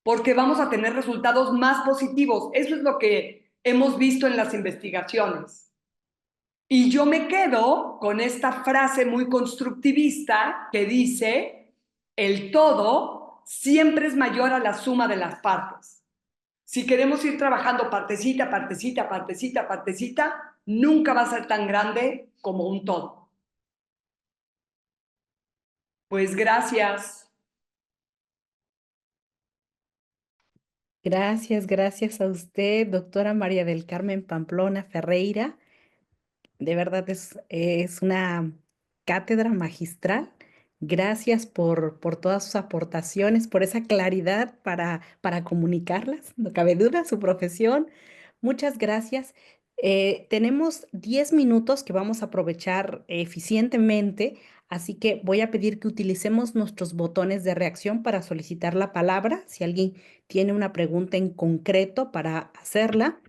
porque vamos a tener resultados más positivos. Eso es lo que hemos visto en las investigaciones. Y yo me quedo con esta frase muy constructivista que dice, el todo siempre es mayor a la suma de las partes. Si queremos ir trabajando partecita, partecita, partecita, partecita, nunca va a ser tan grande como un todo. Pues gracias. Gracias a usted, doctora María del Carmen Pamplona Ferreira. De verdad es una cátedra magistral. Gracias por todas sus aportaciones, por esa claridad para comunicarlas. No cabe duda, su profesión. Muchas gracias. Tenemos 10 minutos que vamos a aprovechar eficientemente, así que voy a pedir que utilicemos nuestros botones de reacción para solicitar la palabra. Si alguien tiene una pregunta en concreto para hacerla.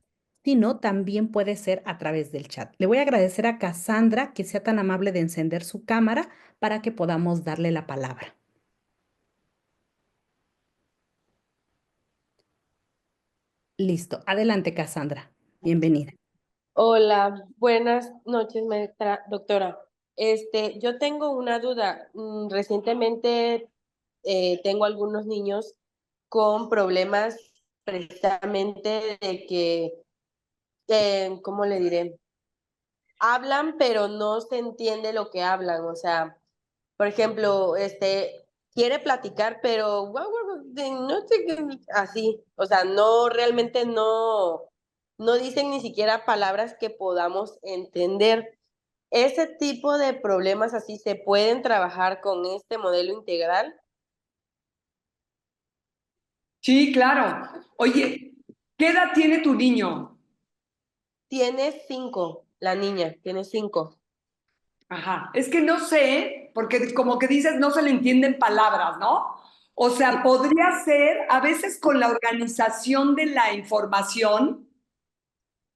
Si no, también puede ser a través del chat. Le voy a agradecer a Cassandra que sea tan amable de encender su cámara para que podamos darle la palabra. Listo. Adelante, Cassandra. Bienvenida. Hola, buenas noches, maestra, doctora. Yo tengo una duda. Recientemente tengo algunos niños con problemas precisamente de que, ¿cómo le diré? Hablan, pero no se entiende lo que hablan. O sea, por ejemplo, quiere platicar, pero no sé qué, así. O sea, no, realmente no dicen ni siquiera palabras que podamos entender. Ese tipo de problemas así se pueden trabajar con este modelo integral. Sí, claro. Oye, ¿qué edad tiene tu niño? Tiene 5, la niña, tiene 5. Ajá, es que no sé, porque como que dices, no se le entienden palabras, ¿no? O sea, podría ser a veces con la organización de la información,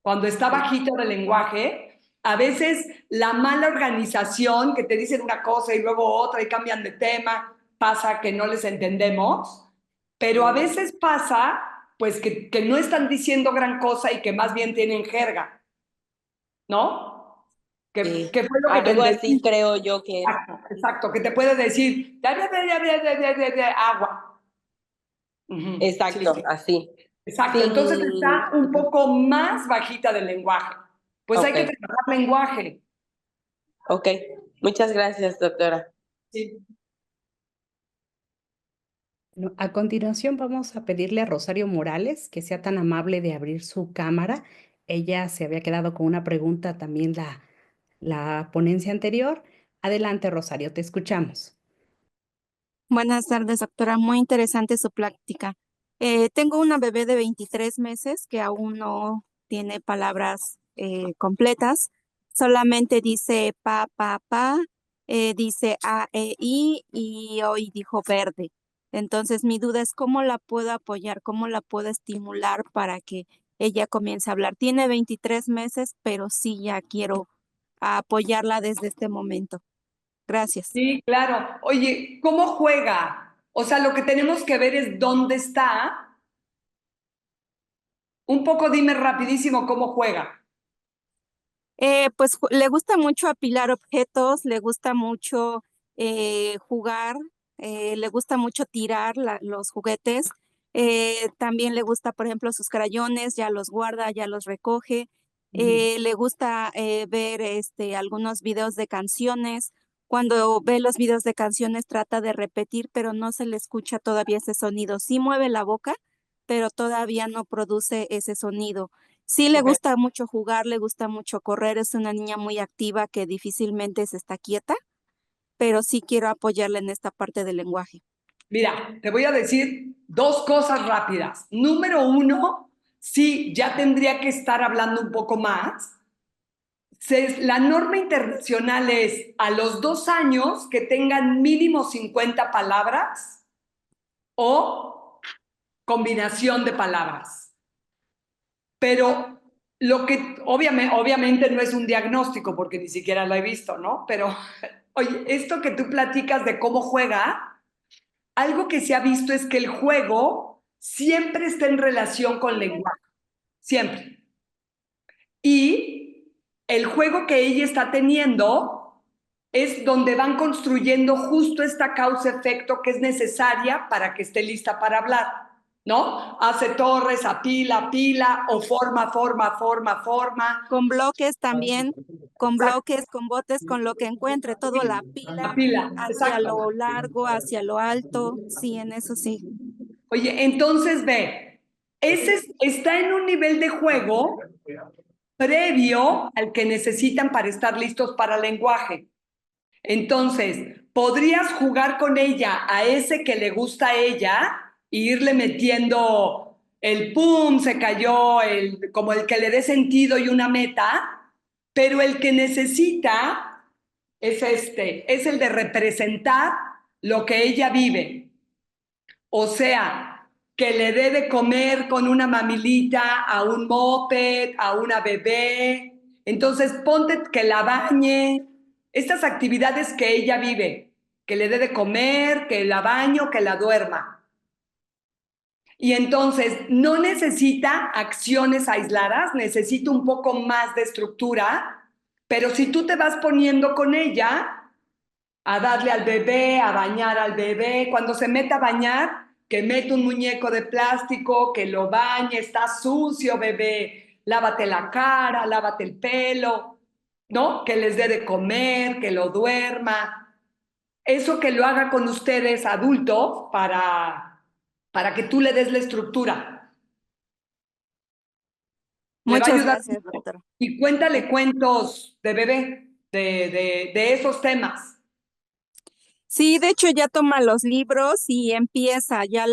cuando está bajito de lenguaje, a veces la mala organización, que te dicen una cosa y luego otra y cambian de tema, pasa que no les entendemos, pero a veces pasa, pues, que no están diciendo gran cosa y que más bien tienen jerga, ¿no? Que fue lo que te Algo así entendí. creo yo que es. Exacto, exacto, que te puede decir agua. Ujú, sí, Exacto, sí, así. exacto. Entonces Sin... está un poco más bajita del lenguaje. Pues hay Ok, que trabajar lenguaje. ok. Muchas gracias, doctora. Sí. Bueno, a continuación vamos a pedirle a Rosario Morales que sea tan amable de abrir su cámara. Ella se había quedado con una pregunta también la ponencia anterior. Adelante, Rosario, te escuchamos. Buenas tardes, doctora. Muy interesante su plática. Tengo una bebé de 23 meses que aún no tiene palabras completas. Solamente dice pa, dice a, i y hoy dijo verde. Entonces, mi duda es cómo la puedo apoyar, cómo la puedo estimular para que ella comience a hablar. Tiene 23 meses, pero sí ya quiero apoyarla desde este momento. Gracias. Sí, claro. Oye, ¿cómo juega? O sea, lo que tenemos que ver es dónde está. Un poco dime rapidísimo cómo juega. Pues le gusta mucho apilar objetos, le gusta mucho jugar, le gusta mucho tirar los juguetes. También le gusta, por ejemplo, sus crayones, ya los guarda, ya los recoge. Le gusta ver algunos videos de canciones. Cuando ve los videos de canciones trata de repetir, pero no se le escucha todavía ese sonido. Sí mueve la boca, pero todavía no produce ese sonido. Sí, le Ok. gusta mucho jugar, le gusta mucho correr, es una niña muy activa que difícilmente se está quieta, pero sí quiero apoyarla en esta parte del lenguaje. Mira, te voy a decir dos cosas rápidas. Número uno, sí, ya tendría que estar hablando un poco más. La norma internacional es a los 2 años que tengan mínimo 50 palabras o combinación de palabras. Pero lo que obviamente no es un diagnóstico porque ni siquiera lo he visto, ¿no? Pero, oye, esto que tú platicas de cómo juega, algo que se ha visto es que el juego siempre está en relación con lenguaje, siempre. Y el juego que ella está teniendo es donde van construyendo justo esta causa-efecto que es necesaria para que esté lista para hablar, ¿no? Hace torres, apila, pila, o forma, forma, forma, forma. Con bloques también, con Exacto, bloques, con botes, con lo que encuentre, todo la pila apila, hacia exacto. lo largo, hacia lo alto, sí, en eso sí. Oye, entonces ve, está en un nivel de juego previo al que necesitan para estar listos para el lenguaje. Entonces, podrías jugar con ella a ese que le gusta a ella e irle metiendo el pum, se cayó, como el que le dé sentido y una meta, pero el que necesita es el de representar lo que ella vive. O sea, que le dé de comer con una mamilita a un moped, a una bebé. Entonces, ponte que la bañe. Estas actividades que ella vive, que le dé de comer, que la baño, que la duerma. Y entonces no necesita acciones aisladas, necesita un poco más de estructura, pero si tú te vas poniendo con ella a darle al bebé, a bañar al bebé, cuando se meta a bañar, que mete un muñeco de plástico, que lo bañe, está sucio, bebé, lávate la cara, lávate el pelo, ¿no? Que les dé de comer, que lo duerma. Eso que lo haga con ustedes adultos para que tú le des la estructura. Le va a Muchas ayudar gracias, mucho. doctora. Y cuéntale cuentos de bebé, de esos temas. Sí, de hecho ya toma los libros y empieza, ya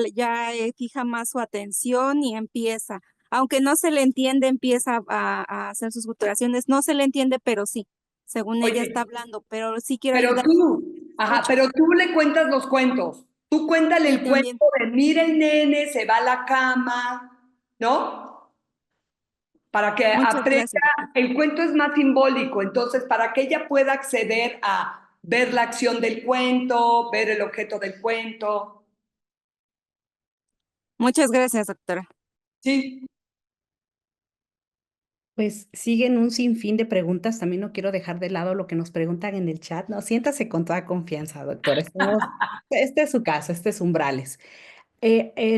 fija más su atención y empieza. Aunque no se le entiende, empieza a hacer sus culturaciones. No se le entiende, pero sí, según ella está Oye, hablando, pero sí quiero pero ayudarle tú, ajá, mucho. pero tú le cuentas los cuentos. Tú cuéntale Sí, el cuento también. de mira el nene, se va a la cama, ¿no? Para que Muchas aprenda, gracias, doctora. el cuento es más simbólico, entonces para que ella pueda acceder a ver la acción del cuento, ver el objeto del cuento. Muchas gracias, doctora. Sí, Pues siguen un sinfín de preguntas. También no quiero dejar de lado lo que nos preguntan en el chat. No, siéntase con toda confianza, doctor. Este es su caso, este es Umbrales.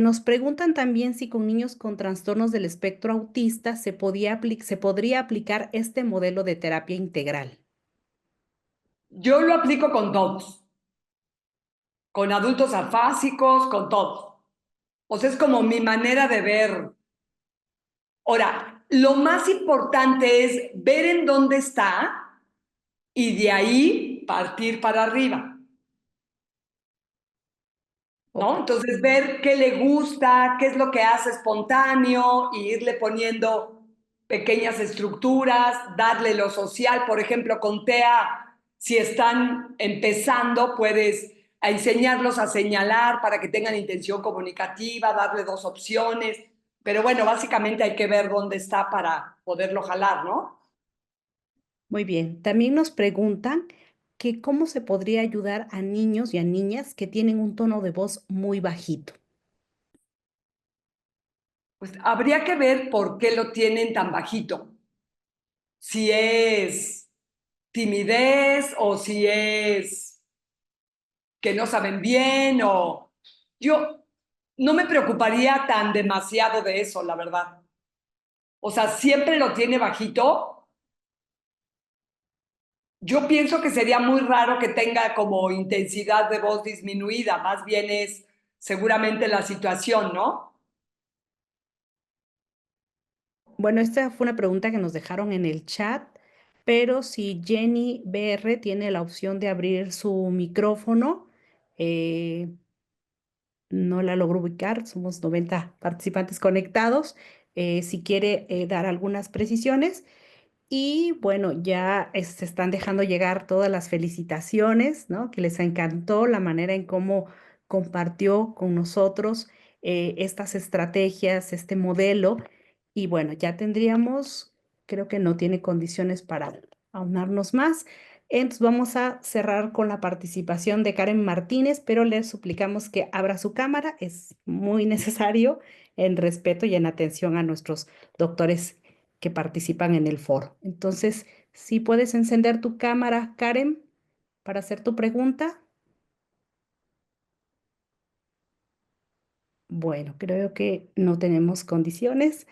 Nos preguntan también si con niños con trastornos del espectro autista se podría aplicar este modelo de terapia integral. yo lo aplico con todos, con adultos afásicos, con todos. O sea, es como mi manera de ver. Ahora, lo más importante es ver en dónde está y de ahí partir para arriba, Ok. ¿no? Entonces, ver qué le gusta, qué es lo que hace espontáneo, y irle poniendo pequeñas estructuras, darle lo social. Por ejemplo, con TEA, si están empezando, puedes enseñarlos a señalar para que tengan intención comunicativa, darle dos opciones. Pero bueno, básicamente hay que ver dónde está para poderlo jalar, ¿no? Muy bien. También nos preguntan que cómo se podría ayudar a niños y a niñas que tienen un tono de voz muy bajito. Pues habría que ver por qué lo tienen tan bajito. Si es timidez o si es que no saben bien o yo no me preocuparía tan demasiado de eso, la verdad. O sea, siempre lo tiene bajito. Yo pienso que sería muy raro que tenga como intensidad de voz disminuida, más bien es seguramente la situación, ¿no? Bueno, esta fue una pregunta que nos dejaron en el chat, pero si Jenny BR tiene la opción de abrir su micrófono, eh, no la logro ubicar, somos 90 participantes conectados. Si quiere dar algunas precisiones. Y bueno, ya se están dejando llegar todas las felicitaciones, ¿no? Que les encantó la manera en cómo compartió con nosotros estas estrategias, este modelo. Y bueno, ya tendríamos, creo que no tiene condiciones para aunarnos más. Entonces vamos a cerrar con la participación de Karen Martínez, pero le suplicamos que abra su cámara. Es muy necesario en respeto y en atención a nuestros doctores que participan en el foro. Entonces, si puedes encender tu cámara, Karen, para hacer tu pregunta. Bueno, creo que no tenemos condiciones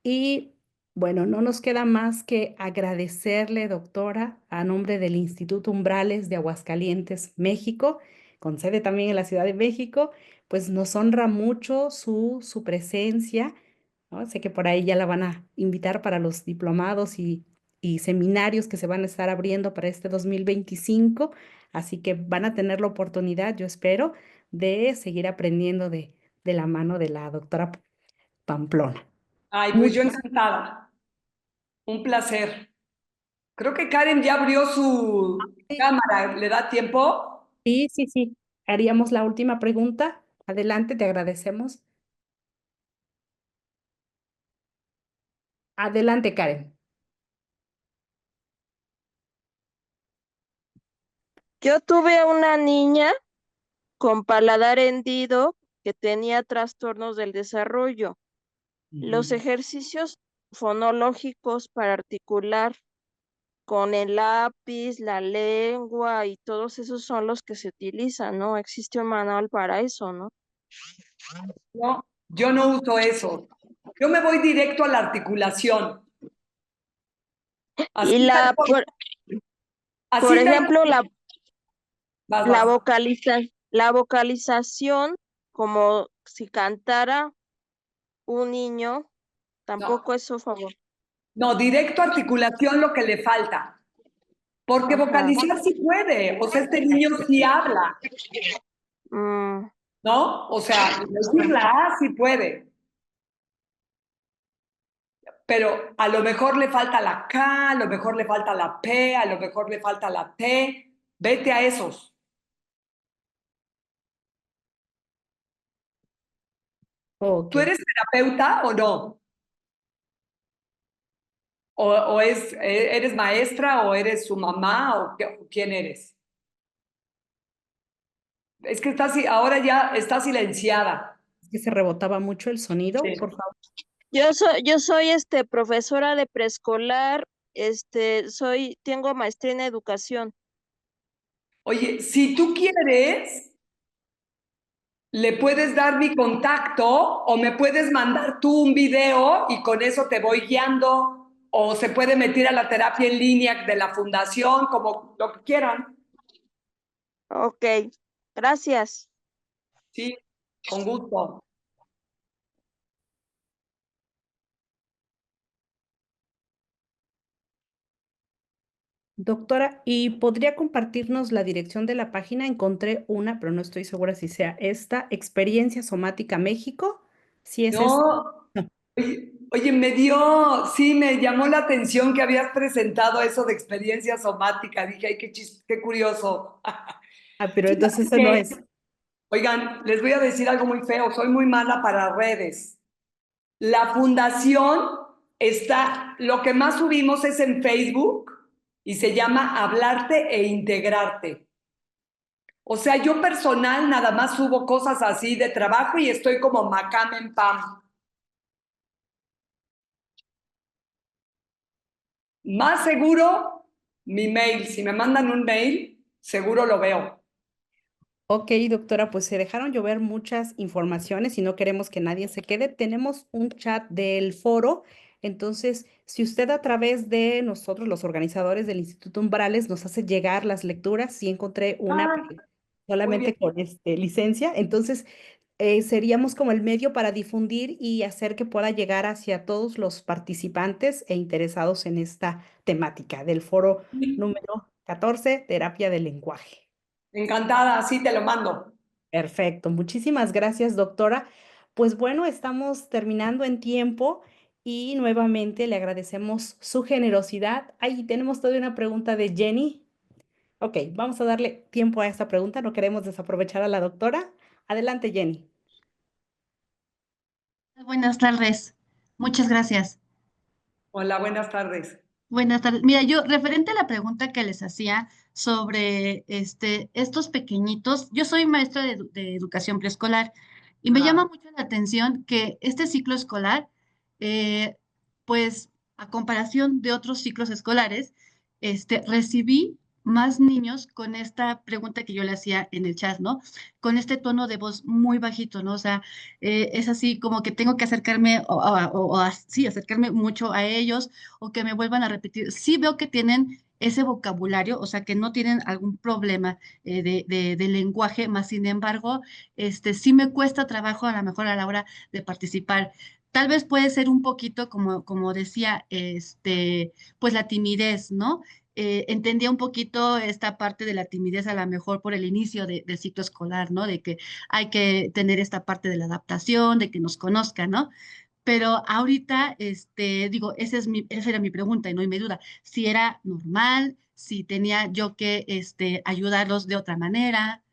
y bueno, no nos queda más que agradecerle, doctora, a nombre del Instituto Umbrales de Aguascalientes, México, con sede también en la Ciudad de México, pues nos honra mucho su presencia, ¿no? Sé que por ahí ya la van a invitar para los diplomados y seminarios que se van a estar abriendo para este 2025, así que van a tener la oportunidad, yo espero, de seguir aprendiendo de la mano de la doctora Pamplona. Ay, pues yo Muchas encantada. Un placer. Creo que Karen ya abrió su cámara. ¿Le da tiempo? Sí, sí, sí. Haríamos la última pregunta. Adelante, te agradecemos. Adelante, Karen. Yo tuve una niña con paladar hendido que tenía trastornos del desarrollo. Los ejercicios fonológicos para articular con el lápiz, la lengua y todos esos son los que se utilizan, ¿no? Existe un manual para eso, ¿no? No, yo no uso eso. Yo me voy directo a la articulación. Así Y tal cual. por Así tal ejemplo, cual. Vas, la vas. la vocalización, como si cantara un niño, tampoco No, es su favor. no, directo a articulación lo que le falta. Porque Ajá. vocalizar sí puede. O sea, este niño sí habla, Mm, ¿no? O sea, decir la A sí puede. Pero a lo mejor le falta la K, a lo mejor le falta la P, a lo mejor le falta la T. Vete a esos. Ok. ¿Tú eres terapeuta o no? ¿O eres maestra o eres su mamá o quién eres? Es que ahora ya está silenciada. Es que se rebotaba mucho el sonido, Sí. por favor. yo soy profesora de preescolar, tengo maestría en educación. Oye, si tú quieres, le puedes dar mi contacto o me puedes mandar tú un video y con eso te voy guiando o se puede meter a la terapia en línea de la fundación, como lo que quieran. Ok, gracias. Sí, con gusto. Doctora, ¿y podría compartirnos la dirección de la página? Encontré una, pero no estoy segura si sea esta, Experiencia Somática México. Si es esta. No, No. oye, sí, me llamó la atención que habías presentado eso de experiencia somática. Dije, ay, qué curioso. Ah, pero Fíjate entonces eso no que, es. oigan, les voy a decir algo muy feo, soy muy mala para redes. La fundación lo que más subimos es en Facebook y se llama Hablarte e Integrarte. O sea, yo personal nada más subo cosas así de trabajo y estoy como macam en pam. Más seguro, mi mail. Si me mandan un mail, seguro lo veo. Ok, doctora, pues se dejaron llover muchas informaciones y no queremos que nadie se quede. Tenemos un chat del foro, entonces si usted a través de nosotros, los organizadores del Instituto Umbrales, nos hace llegar las lecturas, sí encontré una Ah, pero muy bien. solamente con licencia, entonces seríamos como el medio para difundir y hacer que pueda llegar hacia todos los participantes e interesados en esta temática del foro número 14, Terapia del Lenguaje. Encantada, así te lo mando. Perfecto, muchísimas gracias, doctora. Pues bueno, estamos terminando en tiempo y nuevamente le agradecemos su generosidad. Ahí tenemos todavía una pregunta de Jenny. Ok, vamos a darle tiempo a esta pregunta, no queremos desaprovechar a la doctora. Adelante, Jenny. Buenas tardes. Muchas gracias. Hola, buenas tardes. Buenas tardes. Mira, yo referente a la pregunta que les hacía sobre estos pequeñitos, yo soy maestra de educación preescolar y me llama Ajá. mucho la atención que este ciclo escolar, eh, pues a comparación de otros ciclos escolares, recibí más niños con esta pregunta que yo le hacía en el chat, ¿no? Con este tono de voz muy bajito, ¿no? O sea, es así como que tengo que acercarme sí, acercarme mucho a ellos o que me vuelvan a repetir. Sí veo que tienen ese vocabulario, o sea, que no tienen algún problema de lenguaje, más sin embargo, sí me cuesta trabajo a lo mejor a la hora de participar. Tal vez puede ser un poquito, como decía, pues la timidez, ¿no? Entendía un poquito esta parte de la timidez a lo mejor por el inicio del ciclo escolar, ¿no? De que hay que tener esta parte de la adaptación, de que nos conozcan, ¿no? Pero ahorita, digo, esa era mi pregunta y no hay mi duda, si era normal, si tenía yo que, ayudarlos de otra manera,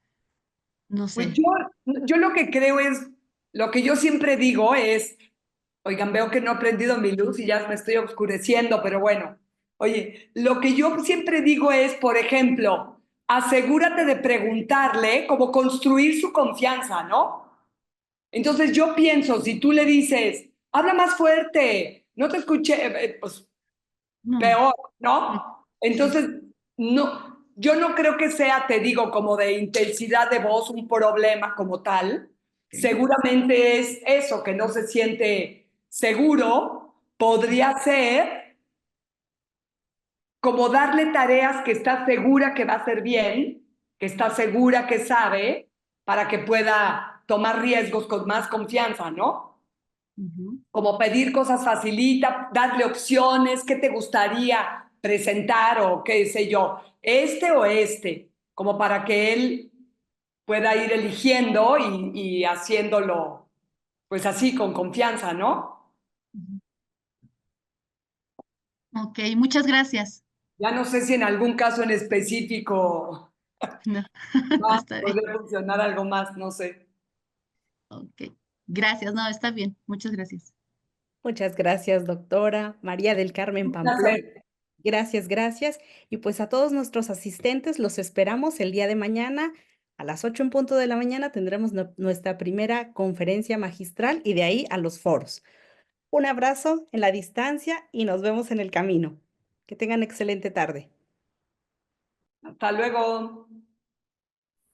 no Pues sé. yo lo que creo es, lo que yo siempre digo es, oigan, veo que no he prendido mi luz y ya me estoy oscureciendo, pero bueno, oye, lo que yo siempre digo es, por ejemplo, asegúrate de preguntarle, como construir su confianza, ¿no? Entonces yo pienso, si tú le dices, habla más fuerte, no te escuché, pues No. peor, Sí. ¿no? Entonces, no, yo no creo que sea, te digo, como de intensidad de voz un problema como tal. Seguramente es eso, que no se siente seguro. Podría ser como darle tareas que está segura que va a hacer bien, que está segura que sabe, para que pueda tomar riesgos con más confianza, ¿no? Ujú. Como pedir cosas facilita, darle opciones, ¿qué te gustaría presentar o qué sé yo? Este o este, como para que él pueda ir eligiendo y haciéndolo, pues así, con confianza, ¿no? Ujú. Ok, muchas gracias. Ya no sé si en algún caso en específico No, va, está bien. puede funcionar algo más, no sé. Ok, gracias. No, está bien. Muchas gracias. Muchas gracias, doctora María del Carmen Un Pamplona. placer. Gracias, gracias. Y pues a todos nuestros asistentes los esperamos el día de mañana. A las 8 en punto de la mañana tendremos nuestra primera conferencia magistral y de ahí a los foros. Un abrazo en la distancia y nos vemos en el camino. Que tengan excelente tarde. Hasta luego.